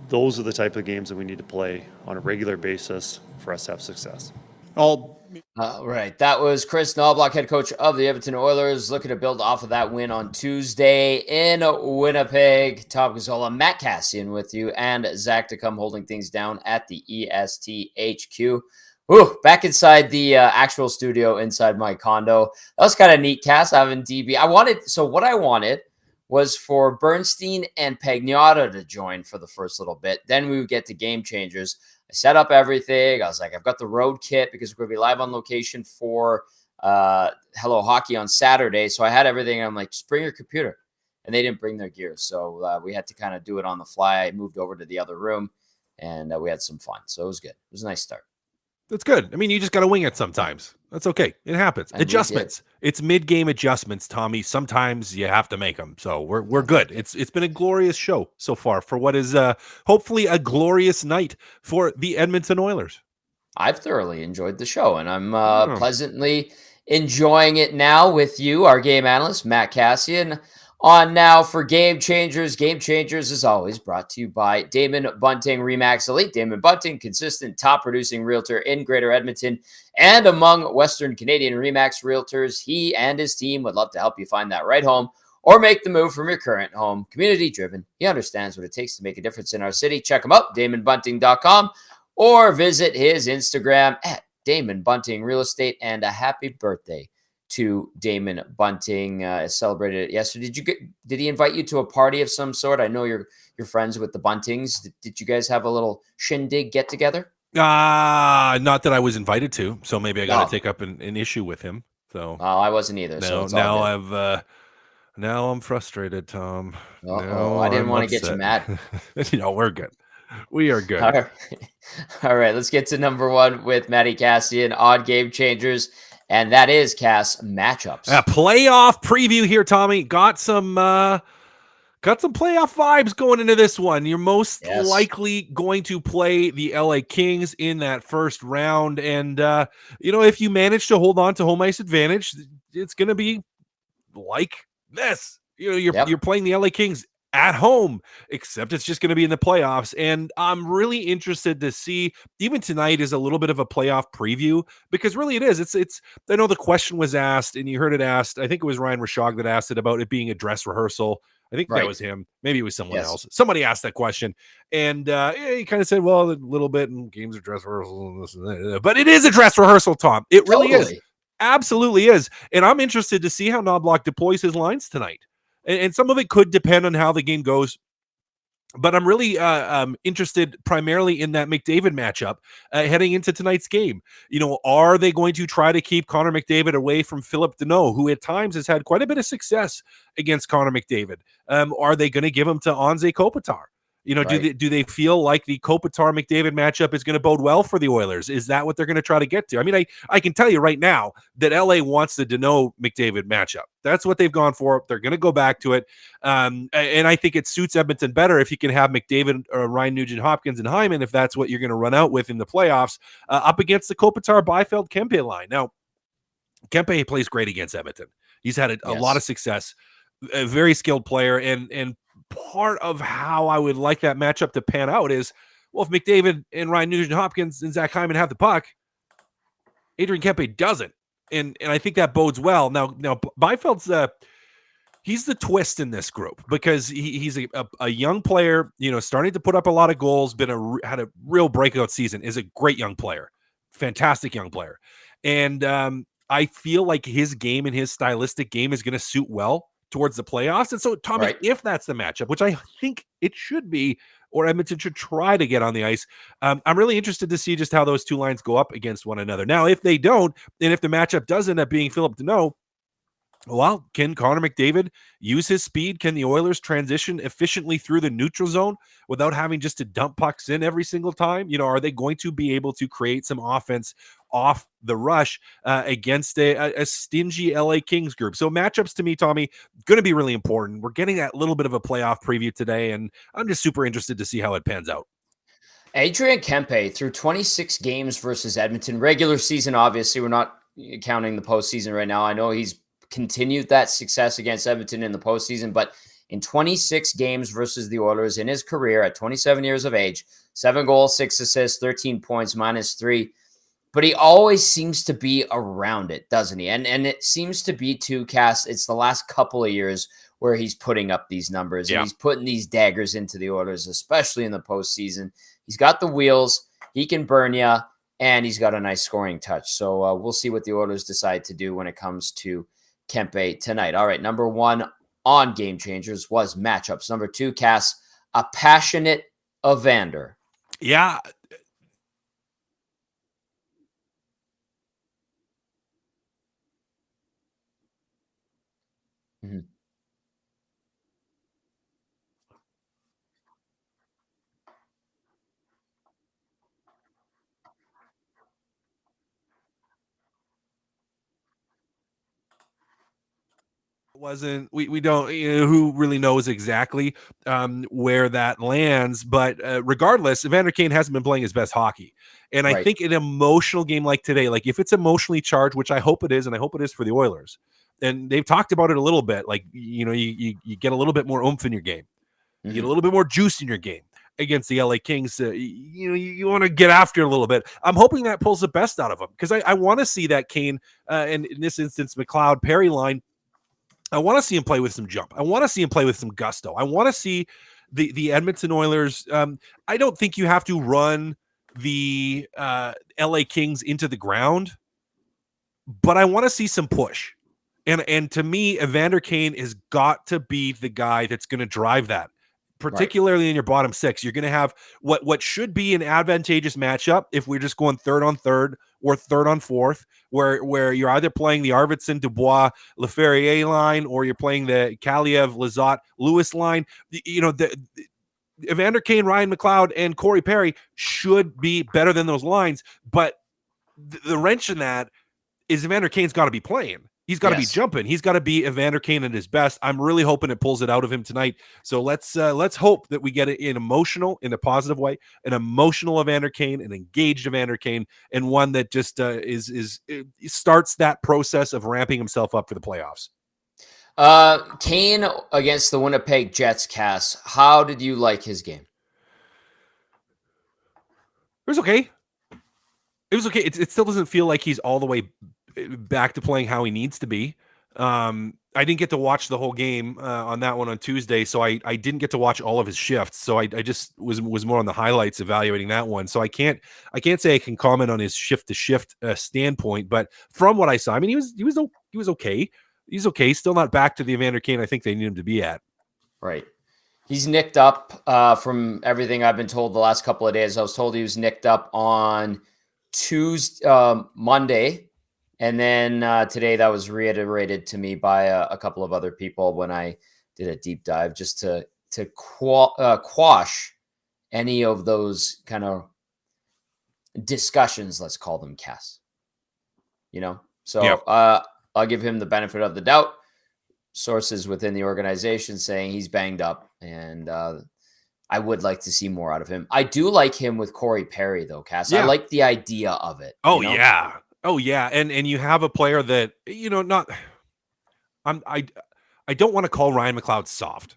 those are the type of games that we need to play on a regular basis for us to have success. All right. That was Chris Noblock, head coach of the Edmonton Oilers, looking to build off of that win on Tuesday in Winnipeg. Tom Gazzola, Matt Kassian with you, and Zach to come holding things down at the EST HQ. Ooh, back inside the actual studio inside my condo. That was kind of neat, Kass, having DB. What I wanted was for Bernstein and Pagnotta to join for the first little bit. Then we would get to Game Changers. I set up everything. I was like, I've got the road kit because we're going to be live on location for Hello Hockey on Saturday. So I had everything. I'm like, just bring your computer. And they didn't bring their gear. So we had to kind of do it on the fly. I moved over to the other room, and we had some fun. So it was good. It was a nice start. That's good. I mean, you just got to wing it sometimes. That's okay. It happens. Adjustments. It's mid-game adjustments, Tommy. Sometimes you have to make them. So we're good. It's been a glorious show so far for what is hopefully a glorious night for the Edmonton Oilers. I've thoroughly enjoyed the show, and I'm pleasantly enjoying it now with you, our game analyst, Matt Kassian, on now for Game Changers. Game Changers is always brought to you by Damon Bunting Remax Elite. Damon Bunting, consistent top producing realtor in Greater Edmonton and among Western Canadian Remax realtors. He and his team would love to help you find that right home or make the move from your current home. Community driven. He understands what it takes to make a difference in our city. Check him out, DamonBunting.com, or visit his Instagram at Damon Bunting Real Estate. And a happy birthday to Damon Bunting. Celebrated it yesterday. Did he invite you to a party of some sort? I know you're friends with the Buntings. Did you guys have a little shindig get together? Not that I was invited to, so maybe I got to take up an issue with him. So I wasn't either. Now I'm frustrated, Tom. I didn't want to get you mad. We're good. We are good. All right, let's get to number one with Matty Kassian on Game Changers. and that is Kass matchups. A playoff preview here, Tommy. Got some playoff vibes going into this one. You're most likely going to play the LA Kings in that first round, and if you manage to hold on to home ice advantage, it's going to be like this. You're playing the LA Kings at home, except it's just going to be in the playoffs. And I'm really interested to see, even tonight is a little bit of a playoff preview, because really it is. It's I know the question was asked, and you heard it asked. I think it was Ryan Rashog that asked it, about it being a dress rehearsal. I think that was him. Maybe it was someone else. Somebody asked that question. And he kind of said, well, a little bit, and games are dress rehearsals. But it is a dress rehearsal, Tom. It really is. Absolutely is. And I'm interested to see how Noblock deploys his lines tonight. And some of it could depend on how the game goes. But I'm really interested primarily in that McDavid matchup heading into tonight's game. Are they going to try to keep Connor McDavid away from Phillip Danault, who at times has had quite a bit of success against Connor McDavid? Are they going to give him to Anze Kopitar? Do they feel like the Kopitar-McDavid matchup is going to bode well for the Oilers? Is that what they're going to try to get to? I mean, I can tell you right now that LA wants the Danault-McDavid matchup. That's what they've gone for. They're going to go back to it. And I think it suits Edmonton better if you can have McDavid, Ryan Nugent-Hopkins, and Hyman, if that's what you're going to run out with in the playoffs, up against the Kopitar-Byfield-Kempe line. Now, Kempe plays great against Edmonton. He's had a lot of success. A very skilled player, and part of how I would like that matchup to pan out is, well, if McDavid and Ryan Nugent-Hopkins and Zach Hyman have the puck, Adrian Kempe doesn't, and I think that bodes well. Now Byfield's he's the twist in this group, because he's a young player, starting to put up a lot of goals, had a real breakout season, is a great young player, fantastic young player, and I feel like his game and his stylistic game is going to suit well towards the playoffs. And so, Tommy, if that's the matchup, which I think it should be, or Edmonton should try to get on the ice, I'm really interested to see just how those two lines go up against one another. Now, if they don't, and if the matchup does end up being Phillip Danault, well, can Connor McDavid use his speed? Can the Oilers transition efficiently through the neutral zone without having just to dump pucks in every single time? Are they going to be able to create some offense off the rush against a stingy LA Kings group? So matchups to me, Tommy, going to be really important. We're getting that little bit of a playoff preview today, and I'm just super interested to see how it pans out. Adrian Kempe, through 26 games versus Edmonton, regular season, obviously, we're not counting the postseason right now. I know he's continued that success against Edmonton in the postseason, but in 26 games versus the Oilers in his career at 27 years of age, 7 goals, 6 assists, 13 points, -3. But he always seems to be around it, doesn't he? And it seems to be too, Kass, it's the last couple of years where he's putting up these numbers and he's putting these daggers into the Oilers, especially in the postseason. He's got the wheels, he can burn you, and he's got a nice scoring touch. So we'll see what the Oilers decide to do when it comes to Kempe tonight. All right, number 1 on Game Changers was matchups. Number 2, Kass, a passionate Evander. Yeah. Mm-hmm. Wasn't we don't who really knows exactly where that lands, but regardless, Evander Kane hasn't been playing his best hockey, and I think an emotional game like today, like if it's emotionally charged, which I hope it is, and I hope it is for the Oilers, and they've talked about it a little bit, like you get a little bit more oomph in your game, you get a little bit more juice in your game against the LA Kings. You want to get after a little bit. I'm hoping that pulls the best out of them, because I want to see that Kane and in this instance McLeod Perry line. I want to see him play with some jump. I want to see him play with some gusto. I want to see the Edmonton Oilers. I don't think you have to run the LA Kings into the ground, but I want to see some push. And to me, Evander Kane has got to be the guy that's going to drive that, particularly in your bottom 6. You're going to have what should be an advantageous matchup if we're just going 3rd on 3rd or 3rd on 4th, where you're either playing the Arvidsson, Dubois, Laferriere line, or you're playing the Kaliev, Lizotte, Lewis line. The Evander Kane, Ryan McLeod, and Corey Perry should be better than those lines, but the wrench in that is Evander Kane's got to be playing. He's got to be jumping. He's got to be Evander Kane at his best. I'm really hoping it pulls it out of him tonight. So let's hope that we get it in a positive way, an emotional Evander Kane, an engaged Evander Kane, and one that just starts that process of ramping himself up for the playoffs. Kane against the Winnipeg Jets, Kass. How did you like his game? It was okay. It still doesn't feel like he's all the way back to playing how he needs to be. I didn't get to watch the whole game on that one on Tuesday, so I didn't get to watch all of his shifts. So I just was more on the highlights evaluating that one. So I can't say I can comment on his shift to shift standpoint. But from what I saw, I mean, he was okay. He's okay. Still not back to the Evander Kane I think they need him to be at. Right. He's nicked up from everything I've been told the last couple of days. I was told he was nicked up on Monday, and then today that was reiterated to me by a couple of other people when I did a deep dive, just to quash any of those kind of discussions, let's call them, Kass. So I'll give him the benefit of the doubt. Sources within the organization saying he's banged up, and I would like to see more out of him. I do like him with Corey Perry, though, Kass. I like the idea of it. Yeah. And you have a player that, I don't want to call Ryan McLeod soft,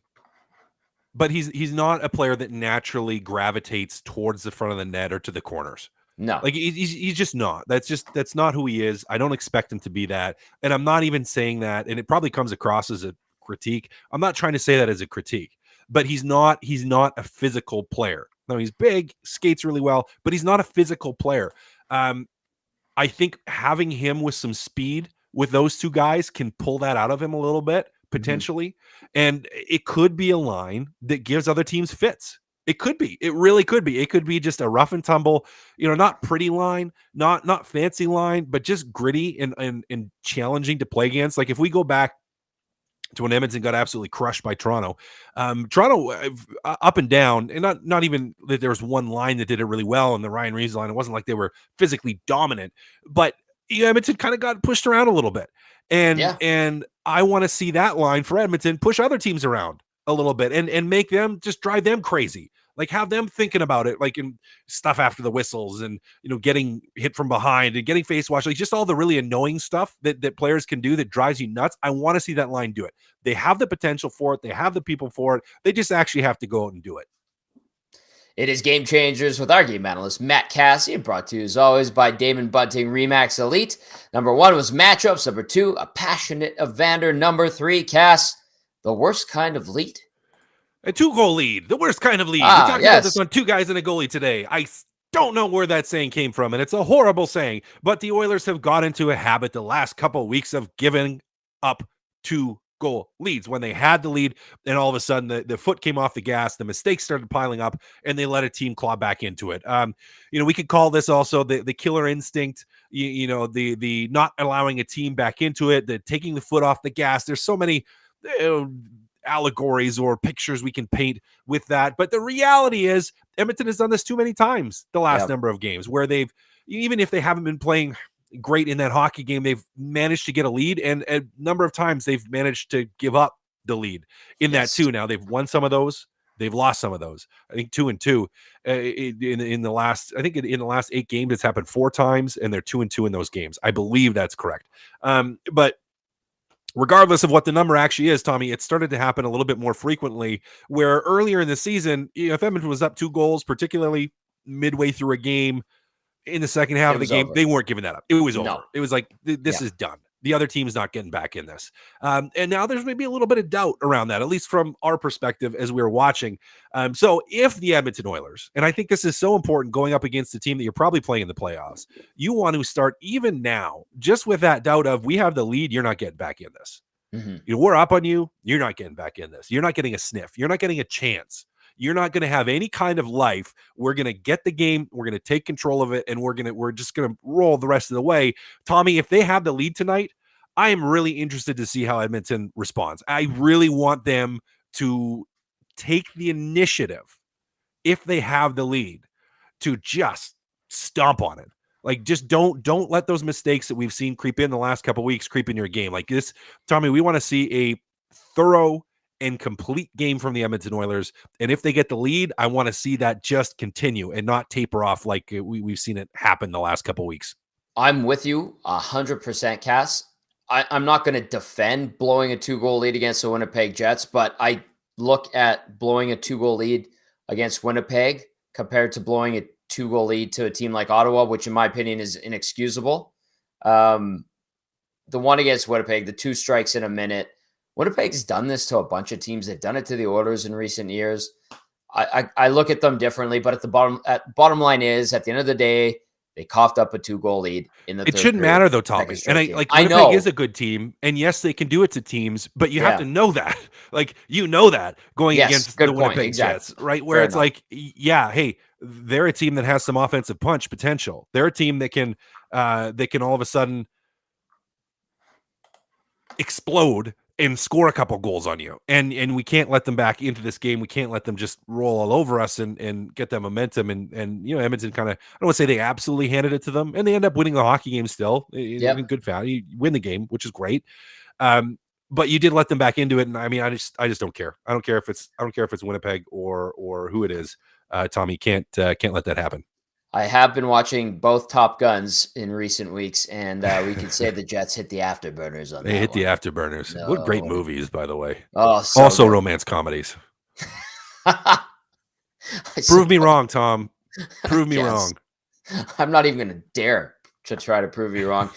but he's not a player that naturally gravitates towards the front of the net or to the corners. No, like he's just not. That's not who he is. I don't expect him to be that, and I'm not even saying that. And it probably comes across as a critique. I'm not trying to say that as a critique, but he's not a physical player. No, he's big, skates really well, but he's not a physical player. I think having him with some speed with those two guys can pull that out of him a little bit potentially, and it could be a line that gives other teams fits. It could be. It really could be. It could be just a rough and tumble, not pretty line, not fancy line, but just gritty and challenging to play against. Like if we go back to when Edmonton got absolutely crushed by Toronto, up and down, and not even that there was one line that did it really well in the Ryan Reeves line. It wasn't like they were physically dominant, but Edmonton kind of got pushed around a little bit. And I want to see that line for Edmonton push other teams around a little bit and make them just drive them crazy. Like have them thinking about it, like in stuff after the whistles and, getting hit from behind and getting face wash, like just all the really annoying stuff that players can do that drives you nuts. I want to see that line do it. They have the potential for it. They have the people for it. They just actually have to go out and do it. It is Game Changers with our game analyst, Matt Kassian, brought to you as always by Damon Bunting Remax Elite. Number 1 was matchups. Number 2, a passionate Evander. Number 3, Kass, the worst kind of lead. A 2-goal lead, the worst kind of lead. We talked about this on 2 guys and a goalie today. I don't know where that saying came from, and it's a horrible saying, but the Oilers have got into a habit the last couple of weeks of giving up 2-goal leads when they had the lead, and all of a sudden the foot came off the gas, the mistakes started piling up, and they let a team claw back into it. We could call this also the killer instinct, the not allowing a team back into it, the taking the foot off the gas. There's so many allegories or pictures we can paint with that, but the reality is Edmonton has done this too many times the last number of games where they've, even if they haven't been playing great in that hockey game, they've managed to get a lead, and a number of times they've managed to give up the lead in that too. Now they've won some of those, they've lost some of those. I think 2-2 in the last 8 games it's happened 4 times, and they're 2-2 in those games. I believe that's correct. But regardless of what the number actually is, Tommy, it started to happen a little bit more frequently, where earlier in the season, if Edmonton was up 2 goals, particularly midway through a game in the second half of the game, they weren't giving that up. It was over. It was like, this is done. The other team's not getting back in this. And now there's maybe a little bit of doubt around that, at least from our perspective as we were watching. So if the Edmonton Oilers, and I think this is so important going up against the team that you're probably playing in the playoffs, you want to start even now, just with that doubt of, we have the lead, you're not getting back in this. We're up on you, you're not getting back in this. You're not getting a sniff. You're not getting a chance. You're not going to have any kind of life. We're going to get the game. We're going to take control of it, and we're just going to roll the rest of the way. Tommy, if they have the lead tonight, I am really interested to see how Edmonton responds. I really want them to take the initiative, if they have the lead, to just stomp on it. Like, just don't let those mistakes that we've seen creep in the last couple of weeks creep in your game. Like this, Tommy, we want to see a thorough and complete game from the Edmonton Oilers. And if they get the lead, I want to see that just continue and not taper off like we've seen it happen the last couple of weeks. I'm with you 100%, Kass. I'm not going to defend blowing a 2-goal lead against the Winnipeg Jets, but I look at blowing a 2-goal lead against Winnipeg compared to blowing a 2-goal lead to a team like Ottawa, which in my opinion is inexcusable. The one against Winnipeg, the 2 strikes in a minute. Winnipeg's done this to a bunch of teams. They've done it to the Oilers in recent years. I look at them differently, but at the bottom line is, at the end of the day, they coughed up a 2-goal lead in the It third shouldn't period, matter though, Tommy. And Winnipeg is a good team, and yes, they can do it to teams, but you have to know that. Like, you know that going against the Winnipeg Jets, right? Where it's like, yeah, hey, they're a team that has some offensive punch potential. They're a team that can all of a sudden explode and score a couple goals on you. And we can't let them back into this game. We can't let them just roll all over us and get that momentum. And you know, Edmonton kind of, I don't want to say they absolutely handed it to them, and they end up winning the hockey game still. In good value, you win the game, which is great. But you did let them back into it. And I mean, I just don't care. I don't care if it's Winnipeg or who it is. Tommy, can't let that happen. I have been watching both Top Guns in recent weeks, and we can say the Jets hit the afterburners on that. They hit the afterburners. No. What great movies, by the way. Oh, so also good. Romance comedies. Prove me wrong, Tom. Prove me wrong. I'm not even going to dare to try to prove you wrong.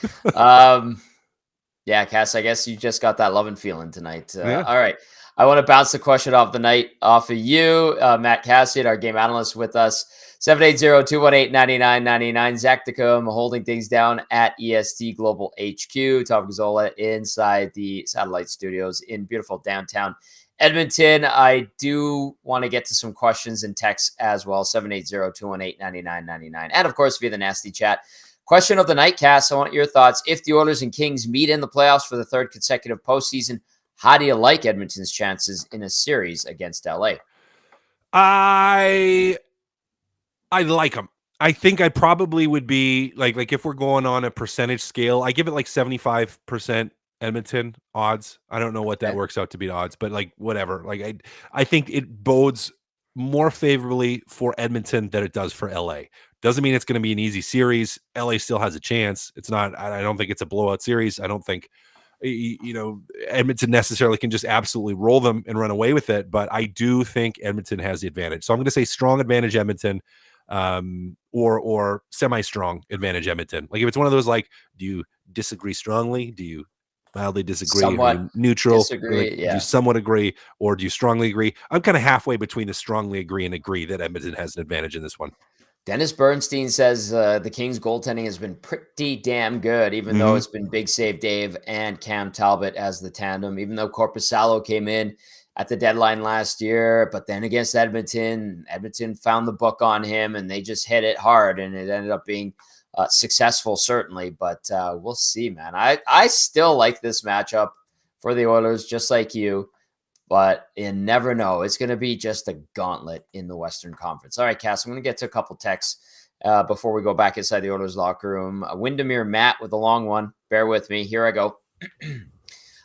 Yeah, Kass, I guess you just got that love and feeling tonight. All right. I want to bounce the question off of you, Matt Kassian, our game analyst with us. 780-218-9999. Zach Dacombe holding things down at EST Global HQ. Tom Gazzola inside the satellite studios in beautiful downtown Edmonton. I do want to get to some questions and texts as well. 780-218-9999. And of course, via the nasty chat. Question of the night, Kass. I want your thoughts. If the Oilers and Kings meet in the playoffs for the 3rd consecutive postseason, how do you like Edmonton's chances in a series against LA? I like them. I think I probably would be like if we're going on a percentage scale, I give it like 75% Edmonton odds. I don't know what that works out to be odds, but like whatever. Like I think it bodes more favorably for Edmonton than it does for LA. Doesn't mean it's going to be an easy series. LA still has a chance. It's not. I don't think it's a blowout series. I don't think Edmonton necessarily can just absolutely roll them and run away with it. But I do think Edmonton has the advantage. So I'm going to say strong advantage Edmonton, or semi-strong advantage Edmonton. Like if it's one of those, like, do you disagree strongly? Do you mildly disagree? Somewhat neutral? disagree, Do you somewhat agree, or do you strongly agree? I'm kind of halfway between the strongly agree and agree that Edmonton has an advantage in this one. Dennis Bernstein says the Kings goaltending has been pretty damn good, even though it's been Big Save Dave and Cam Talbot as the tandem, even though Korpisalo came in at the deadline last year. But then against Edmonton found the book on him, and they just hit it hard, and it ended up being successful, certainly. But we'll see, man. I still like this matchup for the Oilers, just like you. But you never know. It's going to be just a gauntlet in the Western Conference. All right, Kass, I'm going to get to a couple texts before we go back inside the Oilers locker room. Windermere Matt with a long one. Bear with me. Here I go. A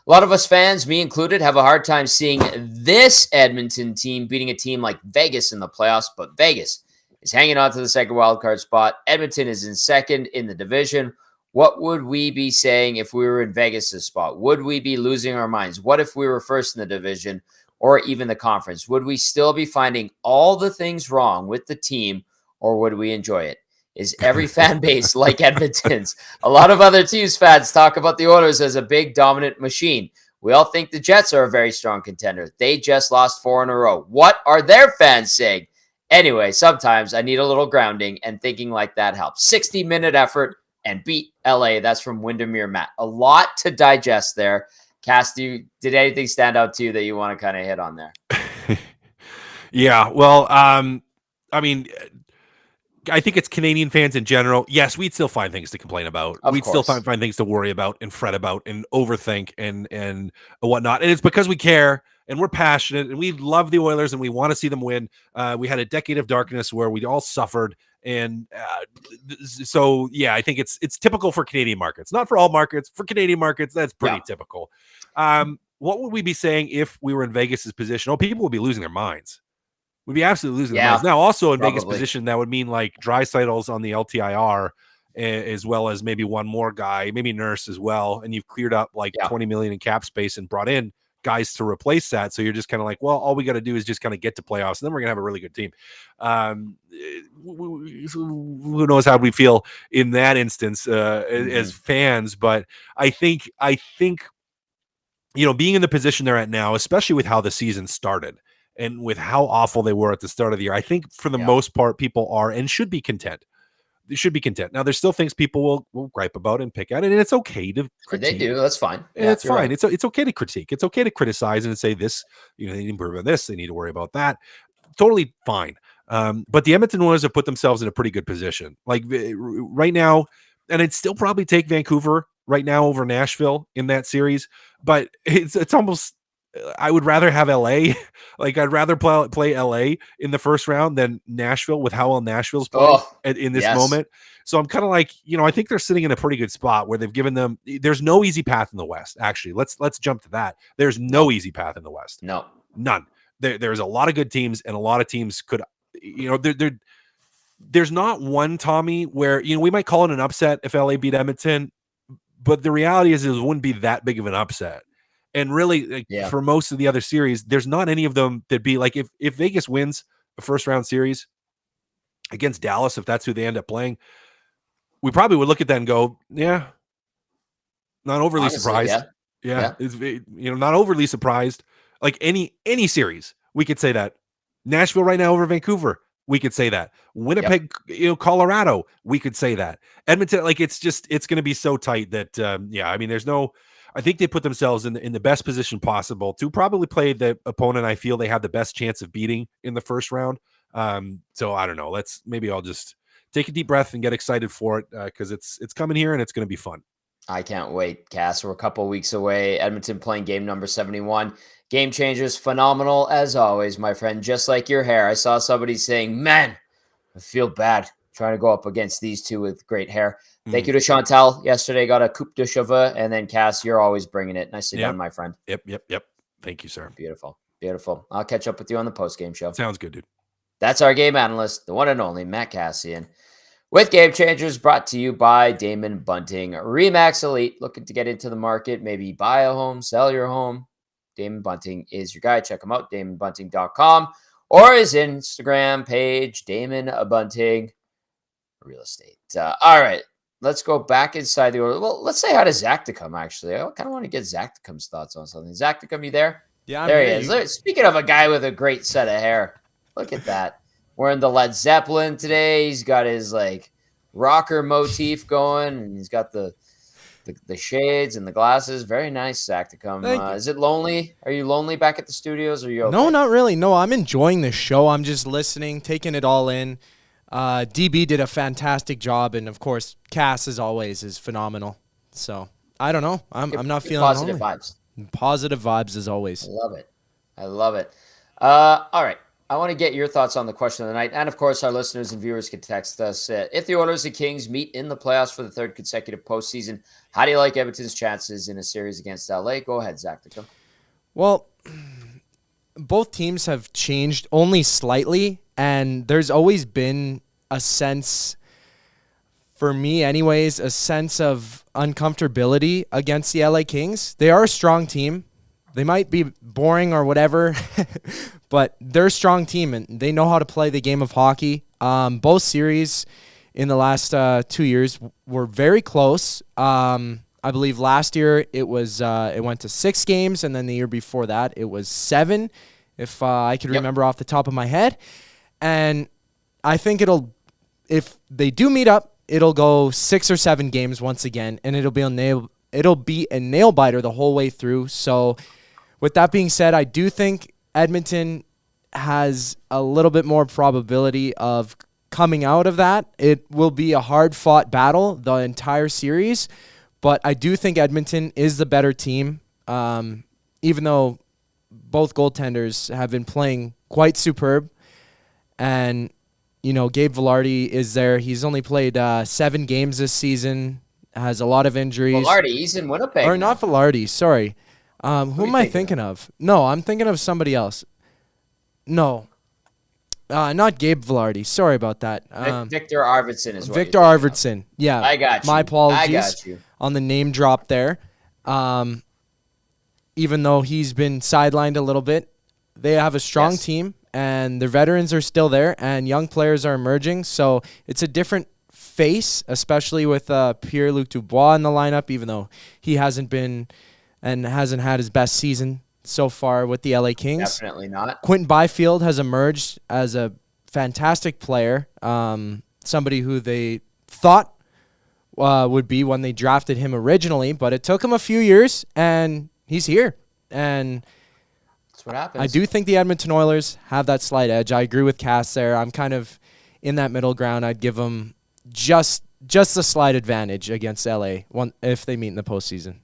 lot of us fans, me included, have a hard time seeing this Edmonton team beating a team like Vegas in the playoffs, but Vegas is hanging on to the second wildcard spot. Edmonton is in second in the division. What would we be saying if we were in Vegas' spot? Would we be losing our minds? What if we were first in the division or even the conference? Would we still be finding all the things wrong with the team, or would we enjoy it? Is every fan base like Edmonton's? A lot of other teams' fans talk about the Oilers as a big, dominant machine. We all think the Jets are a very strong contender. They just lost 4 in a row. What are their fans saying? Anyway, sometimes I need a little grounding, and thinking like that helps. 60-minute effort and beat LA. That's from Windermere Matt. A lot to digest there. Kass, did anything stand out to you that you want to kind of hit on there? Yeah, well, I mean, I think it's Canadian fans in general. Yes, we'd still find things to complain about. We'd still find things to worry about and fret about and overthink and whatnot. And it's because we care and we're passionate and we love the Oilers and we want to see them win. We had a decade of darkness where we all suffered, And so, yeah, I think it's typical for Canadian markets, not for all markets. For Canadian markets, that's pretty typical. What would we be saying if we were in Vegas's position? Oh, people would be losing their minds. We'd be absolutely losing their minds. Now, also in Vegas' position, that would mean like Draisaitl's on the LTIR, as well as maybe one more guy, maybe Nurse as well, and you've cleared up like $20 million in cap space and brought in guys to replace that. So you're just kind of like, well, all we got to do is just kind of get to playoffs, and then we're gonna have a really good team. Who knows how we feel in that instance as fans? But I think being in the position they're at now, especially with how the season started and with how awful they were at the start of the year, I think for the most part people are and should be content. They should be content. Now, there's still things people will gripe about and pick at, and it's okay to critique. They do. That's fine. Yeah, it's fine. Right. It's okay to critique. It's okay to criticize and say this, they need to improve on this. They need to worry about that. Totally fine. But the Edmonton Oilers have put themselves in a pretty good position. Like right now, and I'd still probably take Vancouver right now over Nashville in that series, but it's almost, I would rather have LA. Like I'd rather play LA in the first round than Nashville with how well Nashville's playing in this moment. So I'm kind of like, I think they're sitting in a pretty good spot where they've given them, there's no easy path in the West. Actually, let's jump to that. There's no easy path in the West. No, none. There's a lot of good teams, and a lot of teams could, there's not one, Tommy, where, we might call it an upset if LA beat Edmonton, but the reality is it wouldn't be that big of an upset. And really, for most of the other series, there's not any of them that be like, if Vegas wins a first round series against Dallas, if that's who they end up playing, we probably would look at that and go, not overly Honestly, surprised. It's, not overly surprised. Like any series, we could say that. Nashville right now over Vancouver, we could say that. Winnipeg, Colorado, we could say that. Edmonton, like it's going to be so tight that I think they put themselves in the best position possible to probably play the opponent I feel they have the best chance of beating in the first round. So I don't know. Maybe I'll just take a deep breath and get excited for it because it's coming here and it's going to be fun. I can't wait, Kass. We're a couple of weeks away. Edmonton playing game number 71. Game changers, phenomenal as always, my friend. Just like your hair. I saw somebody saying, man, I feel bad trying to go up against these two with great hair. Thank you to Chantal. Yesterday got a coupe de cheveux. And then, Kass, you're always bringing it. Nicely done, my friend. Yep. Thank you, sir. Beautiful. I'll catch up with you on the post-game show. Sounds good, dude. That's our game analyst, the one and only Matt Kassian. With Game Changers, brought to you by Damon Bunting. Remax Elite, looking to get into the market, maybe buy a home, sell your home. Damon Bunting is your guy. Check him out, damonbunting.com, or his Instagram page, Damon Bunting Real Estate. All right, let's go back inside the order. Well, let's say hi to Zach to come, actually. I kind of want to get Zach to come's thoughts on something. Zach to come, you there? Yeah, there he is. Speaking of a guy with a great set of hair, look at that. Wearing the Led Zeppelin today. He's got his rocker motif going, and he's got the shades and the glasses. Very nice, Zach to come. Is it lonely? Are you lonely back at the studios? Or are you okay? No, not really. No, I'm enjoying the show. I'm just listening, taking it all in. DB did a fantastic job, and of course, Kass as always is phenomenal. So I don't know. I'm not feeling positive lonely. Vibes. Positive vibes as always. I love it. All right. I want to get your thoughts on the question of the night. And, of course, our listeners and viewers can text us. If the Oilers and Kings meet in the playoffs for the third consecutive postseason, how do you like Edmonton's chances in a series against LA? Go ahead, Zach. Well, both teams have changed only slightly, and there's always been a sense, for me anyways, a sense of uncomfortability against the LA Kings. They are a strong team. They might be boring or whatever, but they're a strong team, and they know how to play the game of hockey. Both series in the last 2 years were very close. I believe last year it went to 6 games, and then the year before that it was 7, if I could remember off the top of my head. And I think if they do meet up, it'll go 6 or 7 games once again, and it'll be a nail biter the whole way through. So with that being said, I do think Edmonton has a little bit more probability of coming out of that. It will be a hard-fought battle the entire series, but I do think Edmonton is the better team, even though both goaltenders have been playing quite superb. And Gabe Vilardi is there. He's only played 7 games this season, has a lot of injuries. Vilardi, he's in Winnipeg Or now. not Vilardi, sorry. Who am I thinking of? No, I'm thinking of somebody else. No. Not Gabe Vilardi. Sorry about that. Victor Arvidsson is what Victor you're thinking of. Arvidsson. Yeah. I got you. My apologies I got you. on the name drop there. Even though he's been sidelined a little bit, they have a strong team, and their veterans are still there, and young players are emerging. So it's a different face, especially with Pierre-Luc Dubois in the lineup, even though he hasn't been and hasn't had his best season so far with the LA Kings. Definitely not. Quentin Byfield has emerged as a fantastic player, somebody who they thought would be when they drafted him originally, but it took him a few years, and he's here. And that's what happens. I do think the Edmonton Oilers have that slight edge. I agree with Kass there. I'm kind of in that middle ground. I'd give them just a slight advantage against LA if they meet in the postseason.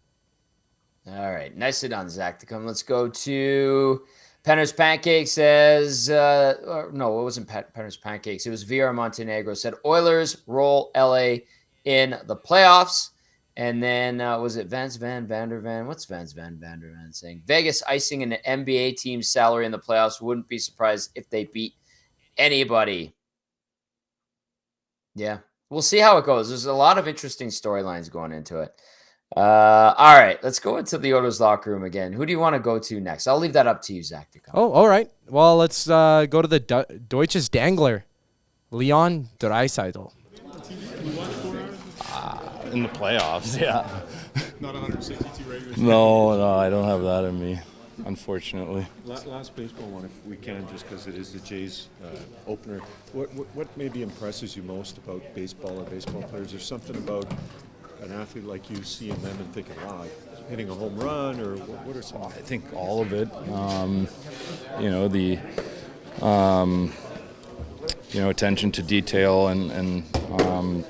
All right. Nicely done, Zach. To come. Let's go to Penner's Pancakes says, no, it wasn't Penner's Pancakes. It was VR Montenegro. Said Oilers roll LA in the playoffs. And then was it Vance Van Vandervan? What's Vance Van Vandervan saying? Vegas icing an NBA team's salary in the playoffs. Wouldn't be surprised if they beat anybody. Yeah. We'll see how it goes. There's a lot of interesting storylines going into it. All right, let's go into the Oilers locker room again. Who do you want to go to next? I'll leave that up to you, Zach, to come. Oh, all right. Well, let's go to the Deutsches Dangler, Leon Draisaitl. In the playoffs, yeah. Not 162 regular. No, I don't have that in me, unfortunately. Last baseball one, if we can, just because it is the Jays opener. What maybe impresses you most about baseball or baseball players? There's something about an athlete like you seeing them and thinking, wow, hitting a home run, or what are some? I think all of it. Attention to detail and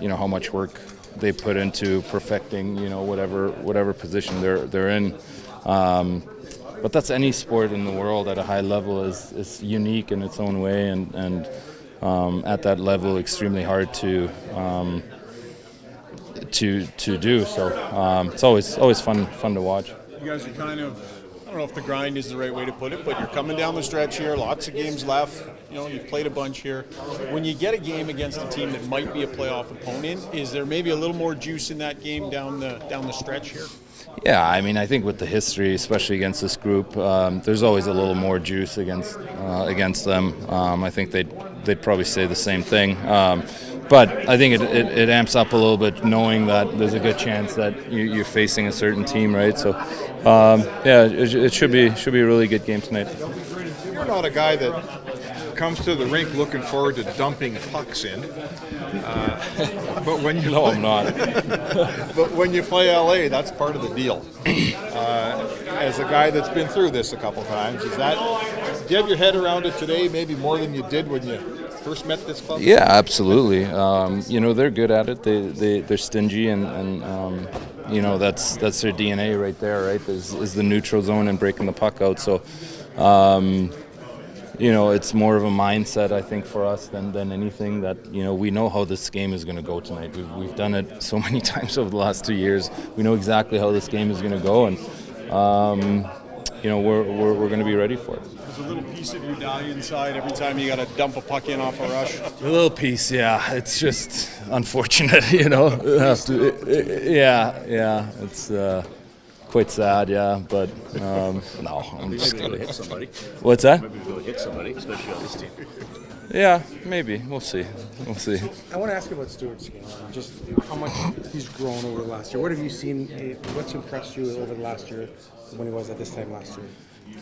how much work they put into perfecting, whatever position they're in. But that's any sport in the world at a high level is unique in its own way, and at that level, extremely hard to do. So it's always fun to watch. You guys are kind of, I don't know if the grind is the right way to put it, but you're coming down the stretch here, lots of games left. You've played a bunch here. When you get a game against a team that might be a playoff opponent, is there maybe a little more juice in that game down the stretch here? Yeah, I mean, I think with the history, especially against this group, there's always a little more juice against them. I think they'd probably say the same thing. But I think it amps up a little bit knowing that there's a good chance that you're facing a certain team, right? So, it should be a really good game tonight. You're not a guy that comes to the rink looking forward to dumping pucks in. But when you I'm not. But when you play LA, that's part of the deal. As a guy that's been through this a couple times, do you have your head around it today, maybe more than you did when you first met this club? Yeah, absolutely. They're good at it. They're stingy, and that's their DNA right there, right? Is the neutral zone and breaking the puck out. So, it's more of a mindset, I think, for us than anything that, we know how this game is going to go tonight. We've done it so many times over the last 2 years. We know exactly how this game is going to go, and, we're going to be ready for it. There's a little piece of you die inside every time you got to dump a puck in off a rush. A little piece, yeah. It's just unfortunate, It's quite sad, yeah. But no, I'm just maybe hit somebody. What's that? Maybe we'll hit somebody, especially on this team. Yeah, maybe. We'll see. I want to ask you about Stuart's game, just how much he's grown over the last year. What have you seen? What's impressed you over the last year when he was at this time last year?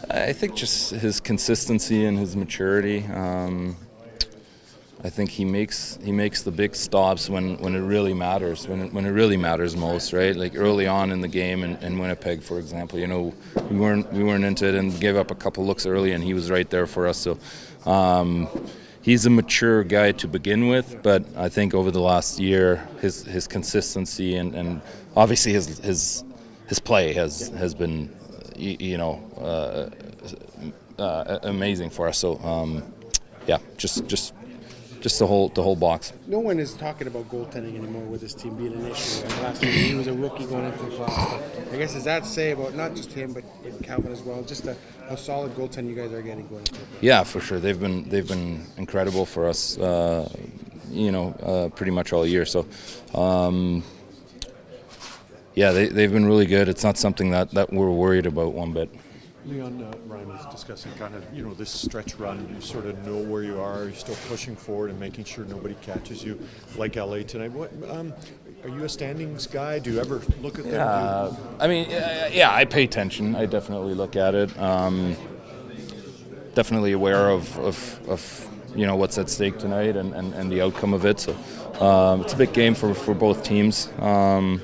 I think just his consistency and his maturity. I think he makes the big stops when it really matters, when it really matters most, right? Like early on in the game in Winnipeg, for example, we weren't into it and gave up a couple looks early, and he was right there for us. So he's a mature guy to begin with, but I think over the last year, his consistency and obviously his play has been amazing for us. So just just the whole box. No one is talking about goaltending anymore with this team being an issue. Like last year, he was a rookie going into the playoffs. But I guess does that say about not just him, but Calvin as well, just how solid goaltending you guys are getting going into the playoffs? Yeah, for sure. They've been incredible for us. Pretty much all year. So, they've been really good. It's not something that we're worried about one bit. Leon, Ryan was discussing kind of, this stretch run. You sort of know where you are. You're still pushing forward and making sure nobody catches you, like LA tonight. What are you a standings guy? Do you ever look at that? I pay attention. I definitely look at it. Definitely aware of what's at stake tonight and the outcome of it. So it's a big game for both teams. It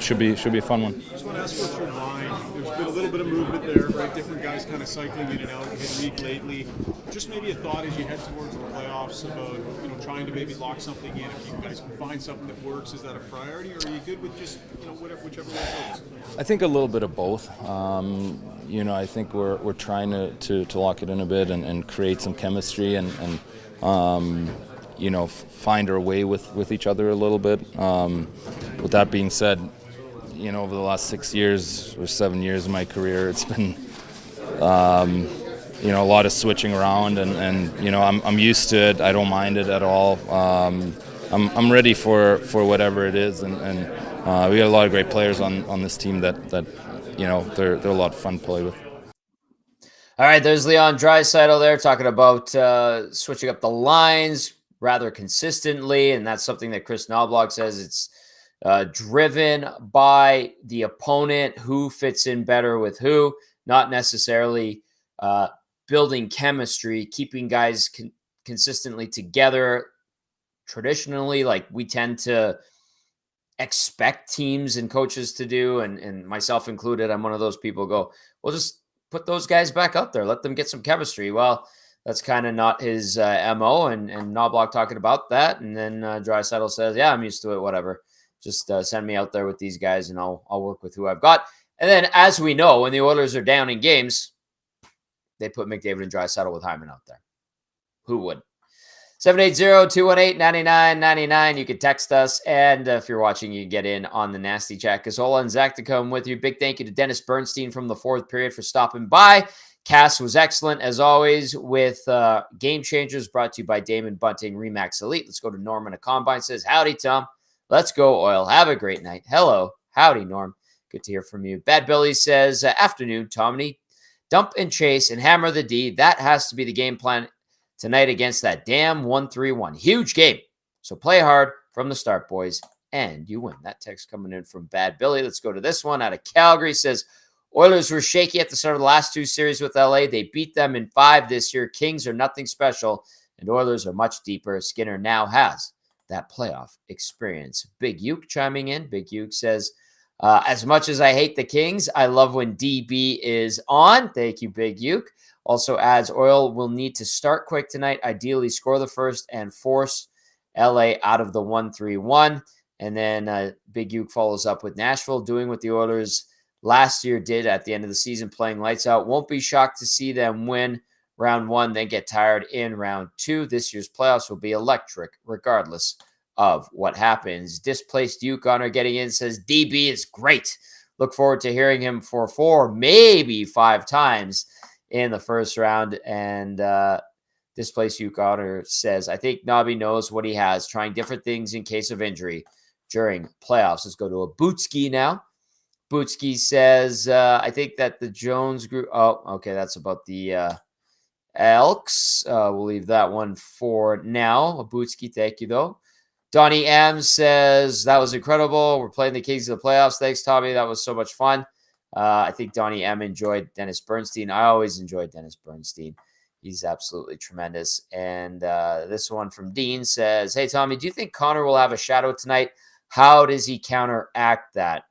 should be a fun one. I just want to ask about your line. There's been a little bit of movement there, right? Different guys kind of cycling in and out of the league lately. Just maybe a thought as you head towards the playoffs about trying to maybe lock something in. If you guys can find something that works, is that a priority, or are you good with just whichever way it goes? I think a little bit of both. I think we're trying to lock it in a bit and create some chemistry and find our way with each other a little bit. With that being said, over the last 6 years or 7 years of my career, it's been a lot of switching around, and I'm used to it. I don't mind it at all. I'm ready for whatever it is, and we got a lot of great players on this team that they're a lot of fun to play with. All right, there's Leon Draisaitl there talking about switching up the lines rather consistently, and that's something that Chris Noblock says it's driven by the opponent, who fits in better with who, not necessarily building chemistry, keeping guys consistently together. Traditionally, like we tend to expect teams and coaches to do, and myself included, I'm one of those people go, well, just put those guys back out there, let them get some chemistry. Well, that's kind of not his MO, and Knobloch talking about that, and then Draisaitl says, yeah, I'm used to it, whatever. Just send me out there with these guys, and I'll work with who I've got. And then, as we know, when the Oilers are down in games, they put McDavid and Draisaitl with Hyman out there. Who would? 780-218-9999. You can text us, and if you're watching, you can get in on the Nasty Chat. Gazzola and Zach to come with you. Big thank you to Dennis Bernstein from the fourth period for stopping by. Kass was excellent, as always, with Game Changers, brought to you by Damon Bunting, Remax Elite. Let's go to Norman. A Combine says, howdy, Tom. Let's go, Oil. Have a great night. Hello. Howdy, Norm. Good to hear from you. Bad Billy says, afternoon, Tommy. Dump and chase and hammer the D. That has to be the game plan tonight against that damn 1-3-1. Huge game. So play hard from the start, boys, and you win. That text coming in from Bad Billy. Let's go to this one out of Calgary. Says, Oilers were shaky at the start of the last two series with LA. They beat them in 5 this year. Kings are nothing special, and Oilers are much deeper. Skinner now has that playoff experience. Big Uke chiming in. Big Uke says, as much as I hate the Kings, I love when DB is on. Thank you, Big Uke. Also adds, Oil will need to start quick tonight, ideally score the first and force LA out of the 1-3-1. And then Big Uke follows up with Nashville doing what the Oilers last year did at the end of the season, playing lights out. Won't be shocked to see them win round 1, then get tired in round 2. This year's playoffs will be electric, regardless of what happens. Displaced Uke Honor getting in says, DB is great. Look forward to hearing him for 4, maybe 5 times in the first round. And Displaced Uke Honor says, I think Nobby knows what he has, trying different things in case of injury during playoffs. Let's go to a Bootski now. Bootski says, I think that the Jones group. Oh, okay. That's about the Elks. We'll leave that one for now. Bootski, thank you, though. Donnie M says, that was incredible. We're playing the Kings of the playoffs. Thanks, Tommy. That was so much fun. I think Donnie M enjoyed Dennis Bernstein. I always enjoyed Dennis Bernstein. He's absolutely tremendous. And this one from Dean says, hey, Tommy, do you think Connor will have a shadow tonight? How does he counteract that?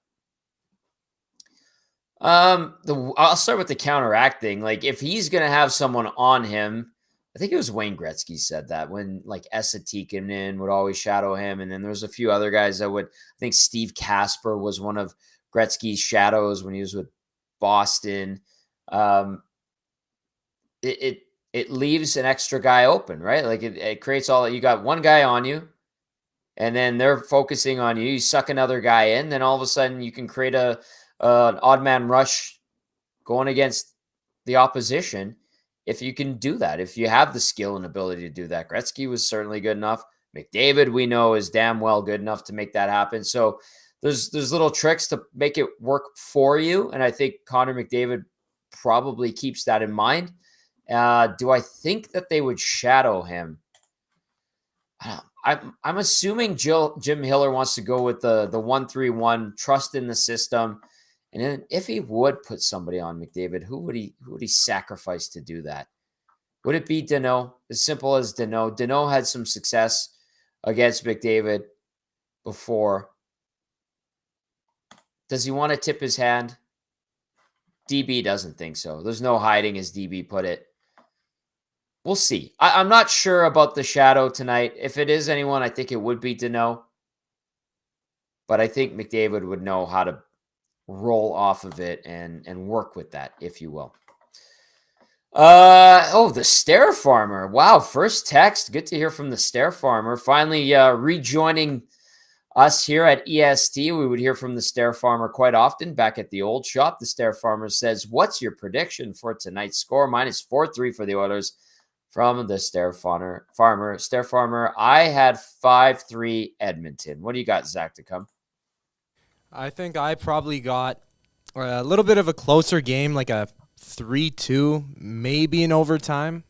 I'll start with the counteracting. Like, if he's going to have someone on him, I think it was Wayne Gretzky said that when like Esa Tikkanen would always shadow him. And then there's a few other guys that would, I think Steve Kasper was one of Gretzky's shadows when he was with Boston. it leaves an extra guy open, right? Like it creates all that. You got one guy on you, and then they're focusing on you. You suck another guy in, then all of a sudden you can create an odd man rush going against the opposition. If you can do that, if you have the skill and ability to do that. Gretzky was certainly good enough. McDavid, we know, is damn well good enough to make that happen. So there's little tricks to make it work for you, and I think Connor McDavid probably keeps that in mind. Do I think that they would shadow him? I'm assuming Jim Hiller wants to go with the 1-3-1, trust in the system. And then if he would put somebody on McDavid, who would he sacrifice to do that? Would it be Danault? As simple as Danault. Danault had some success against McDavid before. Does he want to tip his hand? DB doesn't think so. There's no hiding, as DB put it. We'll see. I'm not sure about the shadow tonight. If it is anyone, I think it would be Danault. But I think McDavid would know how to roll off of it and work with that, if you will. The Stair Farmer. Wow, first text. Good to hear from the Stair Farmer. Finally rejoining us here at EST. We would hear from the Stair Farmer quite often back at the old shop. The Stair Farmer says, what's your prediction for tonight's score? Mine is 4-3 for the Oilers from the Stair Farmer. Stair Farmer, I had 5-3 Edmonton. What do you got, Zach, to come? I think I probably got a little bit of a closer game, like a 3-2, maybe in overtime.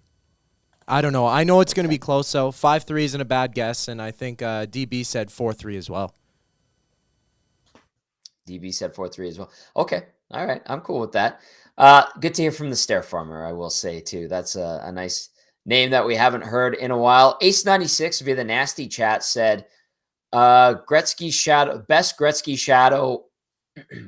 I don't know. I know it's going to be close, so 5-3 isn't a bad guess, and I think DB said 4-3 as well. DB said 4-3 as well. Okay. All right. I'm cool with that. Good to hear from the Stair Farmer, I will say, too. That's a nice name that we haven't heard in a while. Ace96 via the Nasty Chat said, Gretzky shadow, best Gretzky shadow,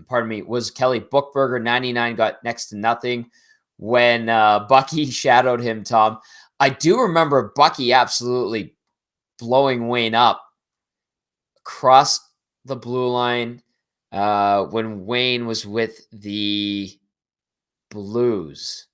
pardon me, was Kelly Buchberger. 99 got next to nothing when Bucky shadowed him, Tom. I do remember Bucky absolutely blowing Wayne up across the blue line when Wayne was with the Blues.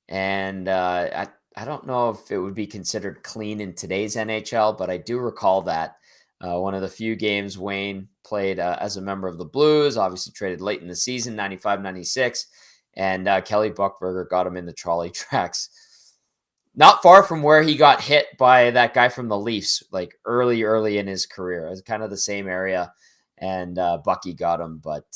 And I don't know if it would be considered clean in today's NHL, but I do recall that. One of the few games Wayne played as a member of the Blues, obviously traded late in the season, 95-96, and Kelly Buchberger got him in the trolley tracks. Not far from where he got hit by that guy from the Leafs, like early in his career. It was kind of the same area, and Bucky got him. But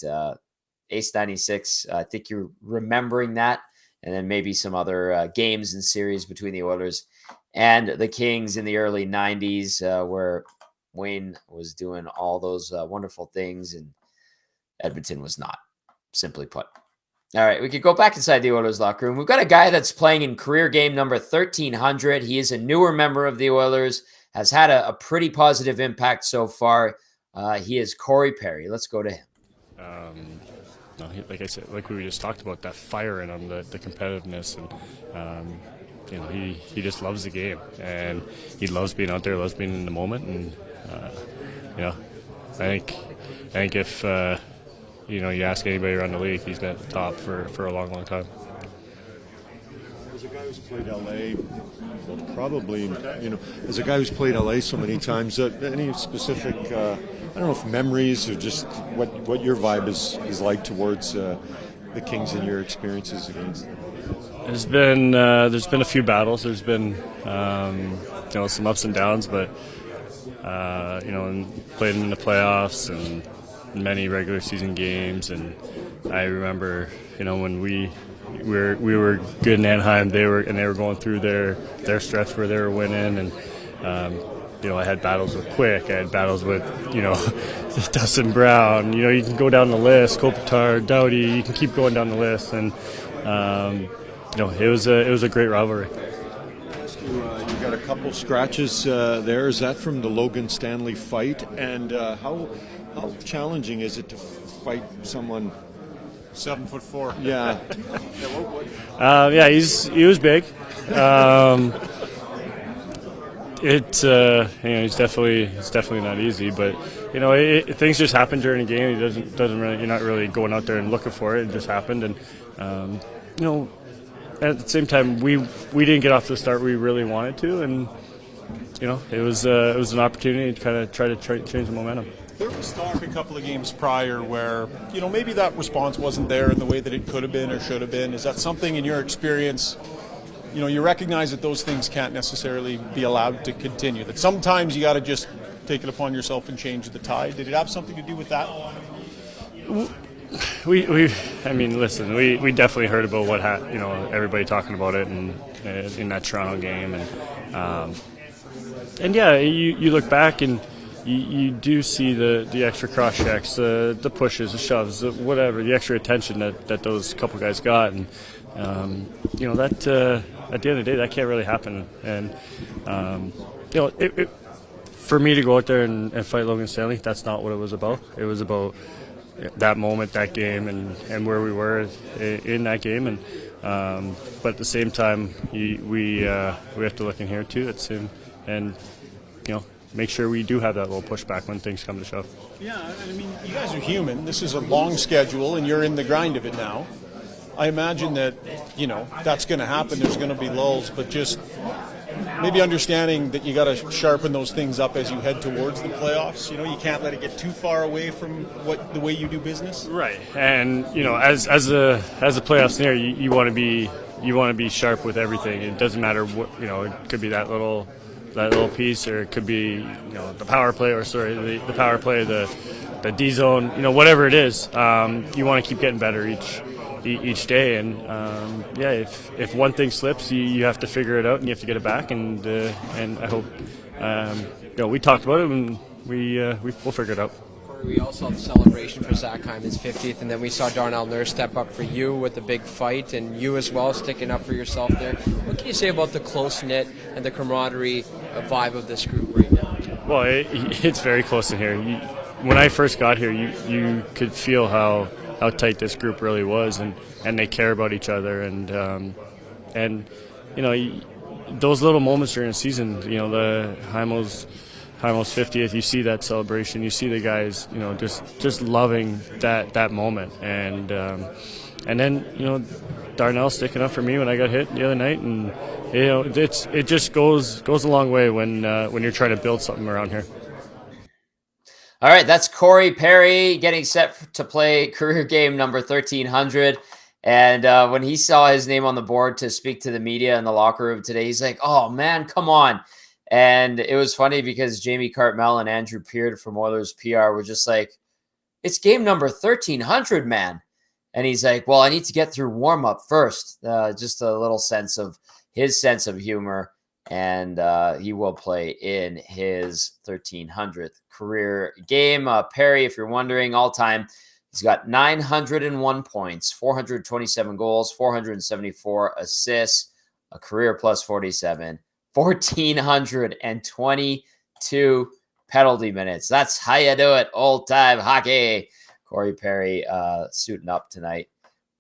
Ace96, I think you're remembering that, and then maybe some other games and series between the Oilers and the Kings in the early 90s where Wayne was doing all those wonderful things, and Edmonton was not, simply put. All right, we could go back inside the Oilers locker room. We've got a guy that's playing in career game number 1,300. He is a newer member of the Oilers, has had a pretty positive impact so far. He is Corey Perry. Let's go to him. Like I said, like we just talked about, that fire in him, the competitiveness, and he just loves the game, and he loves being out there, loves being in the moment, and I think if you ask anybody around the league, he's been at the top for a long time. As a guy who's played LA, as a guy who's played LA so many times, any specific, I don't know if memories or just what your vibe is like towards the Kings and your experiences against them? There's been a few battles. There's been some ups and downs, but and played in the playoffs and many regular season games, and I remember when we were good in Anaheim, they were going through their stretch where they were winning, and I had battles with Quick, I had battles with Dustin Brown, you can go down the list, Kopitar, Doughty, you can keep going down the list, and it was a great rivalry. You got a couple scratches there. Is that from the Logan Stanley fight? And how challenging is it to fight someone 7'4"? Yeah. He was big. It's definitely not easy, but things just happen during a game. It doesn't really, you're not really going out there and looking for it. It just happened, and at the same time, we didn't get off to the start we really wanted to, and it was an opportunity to kind of try to change the momentum. There was talk a couple of games prior where, maybe that response wasn't there in the way that it could have been or should have been. Is that something in your experience, you recognize that those things can't necessarily be allowed to continue, that sometimes you got to just take it upon yourself and change the tide? Did it have something to do with that? Listen, we definitely heard about what everybody talking about it and in that Toronto game, and yeah, you look back and you do see the extra cross checks, the pushes, the shoves, whatever, the extra attention that those couple guys got, and that at the end of the day that can't really happen, and for me to go out there and fight Logan Stanley, that's not what it was about. It was about that moment, that game, and where we were in that game, and but at the same time, we have to look in here too. And make sure we do have that little pushback when things come to shove. Yeah, you guys are human. This is a long schedule, and you're in the grind of it now. I imagine that that's going to happen. There's going to be lulls, but just maybe understanding that you got to sharpen those things up as you head towards the playoffs. You can't let it get too far away from the way you do business. Right, and as a playoff scenario, you want to be sharp with everything. It doesn't matter what it could be that little piece, or it could be the power play, or the power play, the D zone, whatever it is. You want to keep getting better each day, and if one thing slips, you have to figure it out and you have to get it back, and I hope we talked about it, and we'll figure it out. We also had the celebration for Zach Hyman's 50th, and then we saw Darnell Nurse step up for you with the big fight, and you as well sticking up for yourself there. What can you say about the close-knit and the camaraderie vibe of this group right now? Well, it's very close in here. When I first got here, you could feel how tight this group really was, and they care about each other, and those little moments during the season, the Hymo's 50th, you see that celebration, you see the guys just loving that moment, and then Darnell sticking up for me when I got hit the other night, and it just goes a long way when you're trying to build something around here. All right, that's Corey Perry getting set to play career game number 1300. And when he saw his name on the board to speak to the media in the locker room today, he's like, oh, man, come on. And it was funny because Jamie Cartmel and Andrew Peard from Oilers PR were just like, it's game number 1300, man. And he's like, well, I need to get through warm-up first. Just a little sense of his sense of humor. And he will play in his 1300th career game. Perry, if you're wondering, all-time, he's got 901 points, 427 goals, 474 assists, a career plus 47, 1,422 penalty minutes. That's how you do it, old-time hockey. Corey Perry suiting up tonight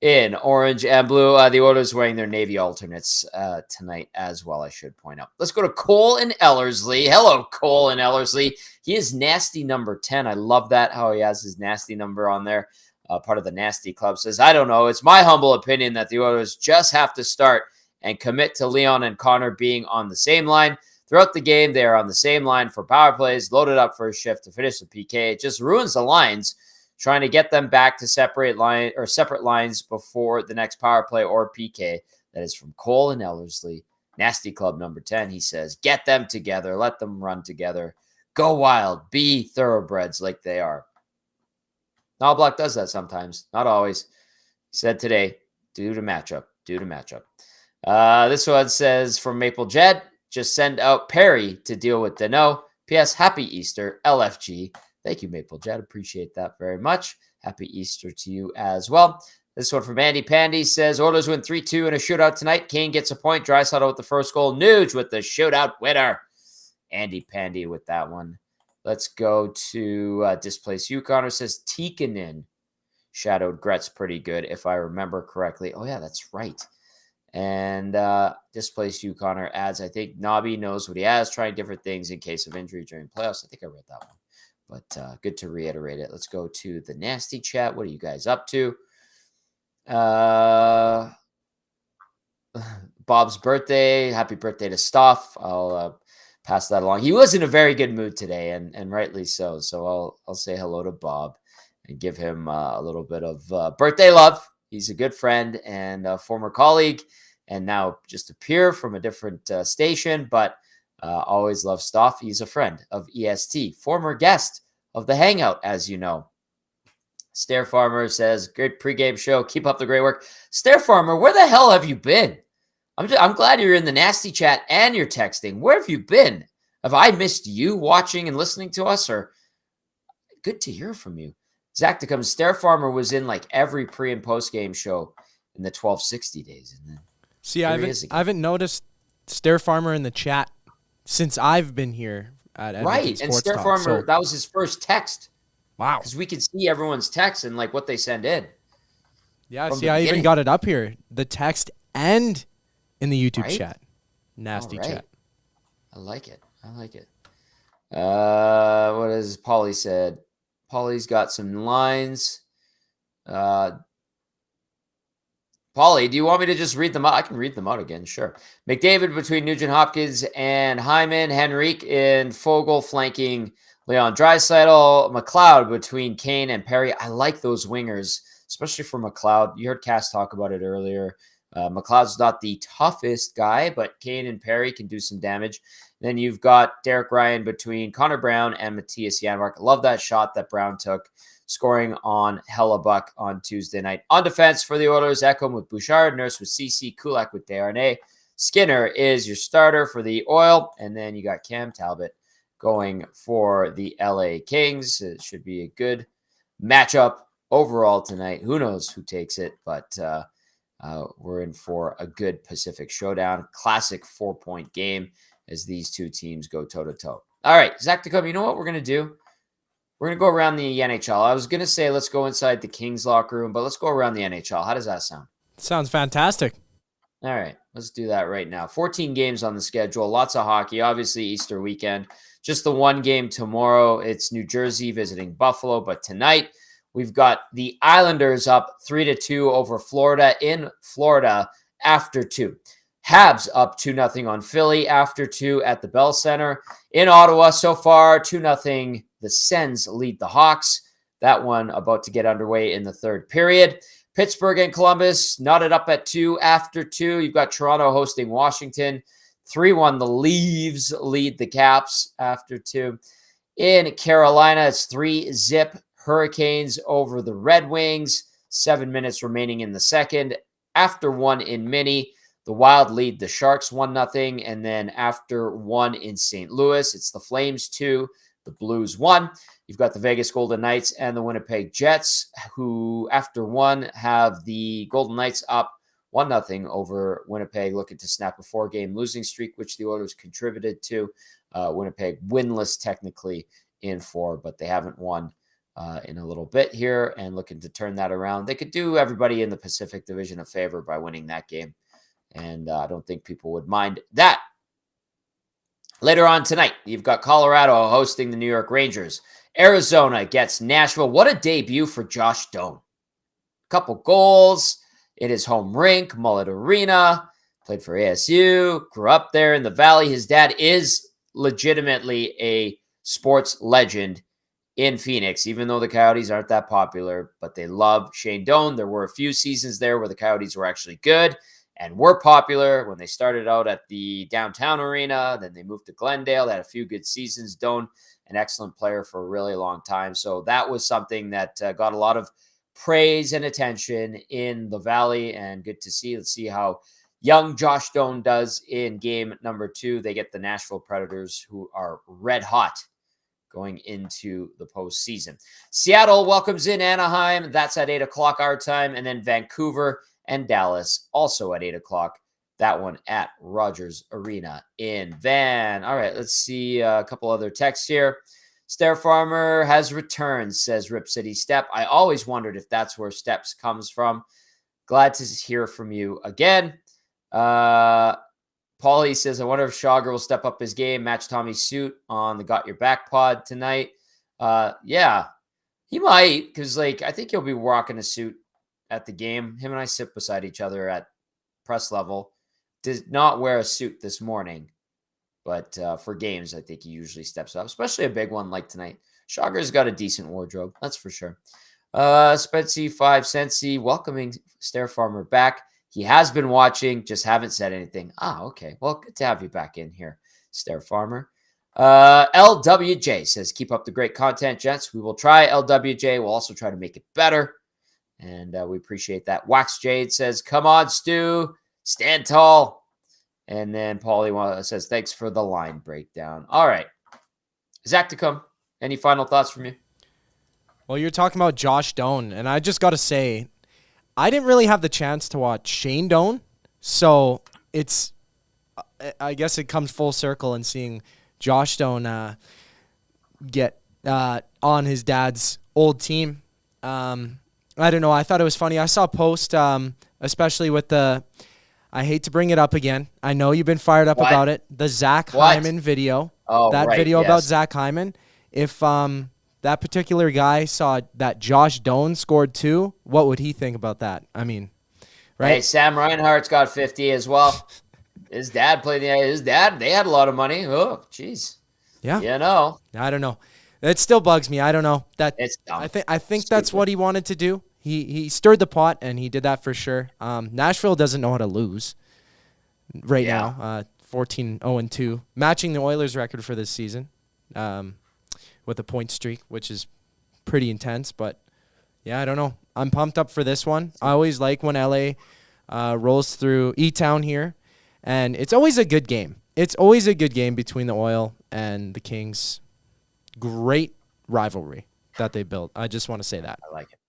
in orange and blue. The Oilers wearing their Navy alternates tonight as well, I should point out. Let's go to Cole in Ellerslie. Hello, Cole in Ellerslie. He is nasty number 10. I love that, how he has his nasty number on there. Part of the nasty club says, I don't know. It's my humble opinion that the Oilers just have to start and commit to Leon and Connor being on the same line. Throughout the game, they are on the same line for power plays, loaded up for a shift to finish the PK. It just ruins the lines, trying to get them back to separate lines before the next power play or PK. That is from Cole and Ellerslie. Nasty Club number 10. He says, get them together. Let them run together. Go wild. Be thoroughbreds like they are. Noblock does that sometimes. Not always. He said today, due to matchup. This one says from Maple Jed, just send out Perry to deal with Dano. P.S. Happy Easter, LFG. Thank you, Maple Jet. Appreciate that very much. Happy Easter to you as well. This one from Andy Pandy says, Oilers win 3-2 in a shootout tonight. Kane gets a point. Draisaitl with the first goal. Nuge with the shootout winner. Andy Pandy with that one. Let's go to Displaced Yukoner. Says Tikkanen shadowed Gretz pretty good, if I remember correctly. Oh, yeah, that's right. And Displaced Yukoner adds, I think Nobby knows what he has, trying different things in case of injury during playoffs. I think I read that one. But good to reiterate it. Let's go to the nasty chat. What are you guys up to? Bob's birthday. Happy birthday to Stoff. I'll pass that along. He was in a very good mood today, and rightly so. So I'll say hello to Bob and give him a little bit of birthday love. He's a good friend and a former colleague, and now just a peer from a different station, but always love Stoff. He's a friend of EST, former guest of the Hangout, as you know. Stair Farmer says, great pregame show. Keep up the great work. Stair Farmer, where the hell have you been? I'm glad you're in the nasty chat and you're texting. Where have you been? Have I missed you watching and listening to us? Or good to hear from you. Zach to come. Stair Farmer was in like every pre and post game show in the 1260 days. And then see, I haven't noticed Stair Farmer in the chat since I've been here at Edmonton right. And Stair Farmer, that was his first text. Wow. Because we can see everyone's text and like what they send in. Yeah, see, I even got it up here. The text and in the YouTube chat. Nasty chat. I like it. What has Paulie said? Paulie's got some lines. Paulie, do you want me to just read them out? I can read them out again, sure. McDavid between Nugent Hopkins and Hyman. Henrique and Fogle flanking Leon Draisaitl. McLeod between Kane and Perry. I like those wingers, especially for McLeod. You heard Kass talk about it earlier. McLeod's not the toughest guy, but Kane and Perry can do some damage. Then you've got Derek Ryan between Connor Brown and Matthias Janmark. I love that shot that Brown took, scoring on Hellebuck on Tuesday night. On defense for the Oilers, Ekholm with Bouchard, Nurse with CC, Kulak with Desharnais. Skinner is your starter for the Oil. And then you got Cam Talbot going for the LA Kings. It should be a good matchup overall tonight. Who knows who takes it, but we're in for a good Pacific showdown. Classic 4-point game as these two teams go toe-to-toe. All right, Zach DeCobe, you know what we're going to do? We're going to go around the NHL. I was going to say let's go inside the Kings locker room, but let's go around the NHL. How does that sound? Sounds fantastic. All right, let's do that right now. 14 games on the schedule, lots of hockey, obviously Easter weekend. Just the one game tomorrow. It's New Jersey visiting Buffalo, but tonight we've got the Islanders up 3-2 over Florida in Florida after 2. Habs up 2-0 on Philly after 2 at the Bell Center. In Ottawa so far, 2-0. The Sens lead the Hawks. That one about to get underway in the third period. Pittsburgh and Columbus knotted up at 2 after 2. You've got Toronto hosting Washington. 3-1, the Leaves lead the Caps after 2. In Carolina, it's 3-0 Hurricanes over the Red Wings. 7 minutes remaining in the second. After 1 in Minnie, the Wild lead the Sharks 1-0. And then after 1 in St. Louis, it's the Flames 2, the Blues 1. You've got the Vegas Golden Knights and the Winnipeg Jets, who after 1 have the Golden Knights up 1-0 over Winnipeg, looking to snap a 4-game losing streak, which the Oilers contributed to. Winnipeg winless technically in 4, but they haven't won in a little bit here and looking to turn that around. They could do everybody in the Pacific Division a favor by winning that game, and I don't think people would mind that. Later on tonight, you've got Colorado hosting the New York Rangers. Arizona gets Nashville. What a debut for Josh Doan. Couple goals in his home rink, Mullet Arena. Played for ASU, grew up there in the Valley. His dad is legitimately a sports legend in Phoenix, even though the Coyotes aren't that popular, but they love Shane Doan. There were a few seasons there where the Coyotes were actually good and were popular when they started out at the downtown arena. Then they moved to Glendale. They had a few good seasons. Doan, an excellent player for a really long time. So that was something that got a lot of praise and attention in the Valley, and good to see. Let's see how young Josh Doan does in game number 2. They get the Nashville Predators, who are red hot going into the postseason. Seattle welcomes in Anaheim. That's at 8 o'clock our time. And then Vancouver and Dallas also at 8 o'clock. That one at Rogers Arena in Van. All right, let's see a couple other texts here. Stair Farmer has returned, says Rip City Step. I always wondered if that's where Steps comes from. Glad to hear from you again. Paulie says, I wonder if Schauger will step up his game, match Tommy's suit on the Got Your Back pod tonight. Yeah, he might, because I think he'll be rocking a suit at the game. Him and I sit beside each other at press level. did not wear a suit this morning, but for games, I think he usually steps up, especially a big one like tonight. Shogger's got a decent wardrobe, that's for sure. Spetsy 5 Sensi welcoming Stair Farmer back. He has been watching, just haven't said anything. Okay. Well, good to have you back in here, Stair Farmer. LWJ says, keep up the great content, gents. We will try. LWJ will also try to make it better. And we appreciate that. Wax Jade says, come on, Stu. Stand tall. And then Paulie says, thanks for the line breakdown. All right. Zach to come. Any final thoughts from you? Well, you're talking about Josh Doan, and I just got to say, I didn't really have the chance to watch Shane Doan, so I guess it comes full circle in seeing Josh Doan get on his dad's old team. I don't know. I thought it was funny. I saw a post, especially with I hate to bring it up again. I know you've been fired up about it. The Zach Hyman video. Oh, that right, video yes. about Zach Hyman. If that particular guy saw that Josh Doan scored 2, what would he think about that? I mean, right? Hey, Sam Reinhart's got 50 as well. His dad played they had a lot of money. Oh, jeez. Yeah. You know. I don't know. It still bugs me. I don't know. It's dumb. I think that's what he wanted to do. He stirred the pot, and he did that for sure. Nashville doesn't know how to lose right now. 14-0-2, matching the Oilers' record for this season with a point streak, which is pretty intense. But, yeah, I don't know. I'm pumped up for this one. I always like when LA rolls through E-Town here, and it's always a good game. It's always a good game between the Oil and the Kings. Great rivalry that they built. I just want to say that. I like it.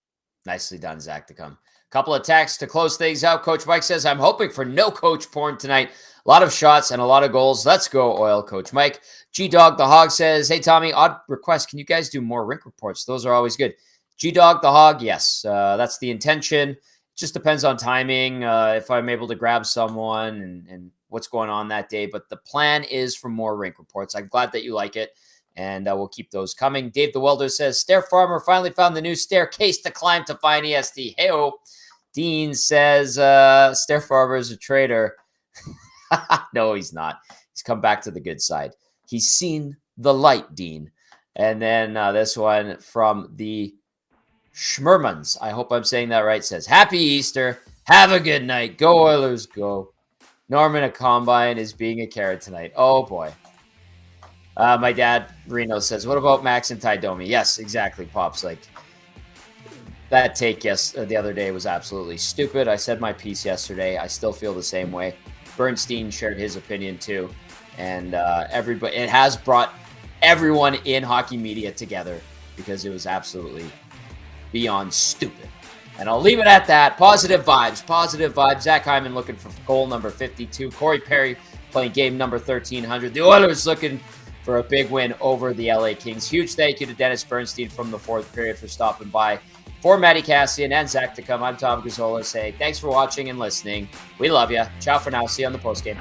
Nicely done, Zach, to come. Couple of texts to close things out. Coach Mike says, I'm hoping for no coach porn tonight. A lot of shots and a lot of goals. Let's go, Oil, Coach Mike. G-Dog the Hog says, hey, Tommy, odd request. Can you guys do more rink reports? Those are always good. G-Dog the Hog, yes. That's the intention. It just depends on timing, if I'm able to grab someone and what's going on that day. But the plan is for more rink reports. I'm glad that you like it. And we'll keep those coming. Dave the Welder says, Stair Farmer finally found the new staircase to climb to find EST. Hey-oh. Dean says, Stair Farmer is a traitor. No, he's not. He's come back to the good side. He's seen the light, Dean. And then this one from the Schmermans, I hope I'm saying that right, says, Happy Easter. Have a good night. Go Oilers, go. Norman at Combine is being a carrot tonight. Oh, boy. My dad, Reno, says, what about Max and Ty Domi? Yes, exactly, Pops. Like, that take the other day was absolutely stupid. I said my piece yesterday. I still feel the same way. Bernstein shared his opinion, too. And it has brought everyone in hockey media together because it was absolutely beyond stupid. And I'll leave it at that. Positive vibes. Positive vibes. Zach Hyman looking for goal number 52. Corey Perry playing game number 1300. The Oilers looking for a big win over the LA Kings. Huge thank you to Dennis Bernstein from the fourth period for stopping by. For Matt Kassian and Zach to come, I'm Tom Gazzola saying thanks for watching and listening. We love you. Ciao for now. See you on the postgame.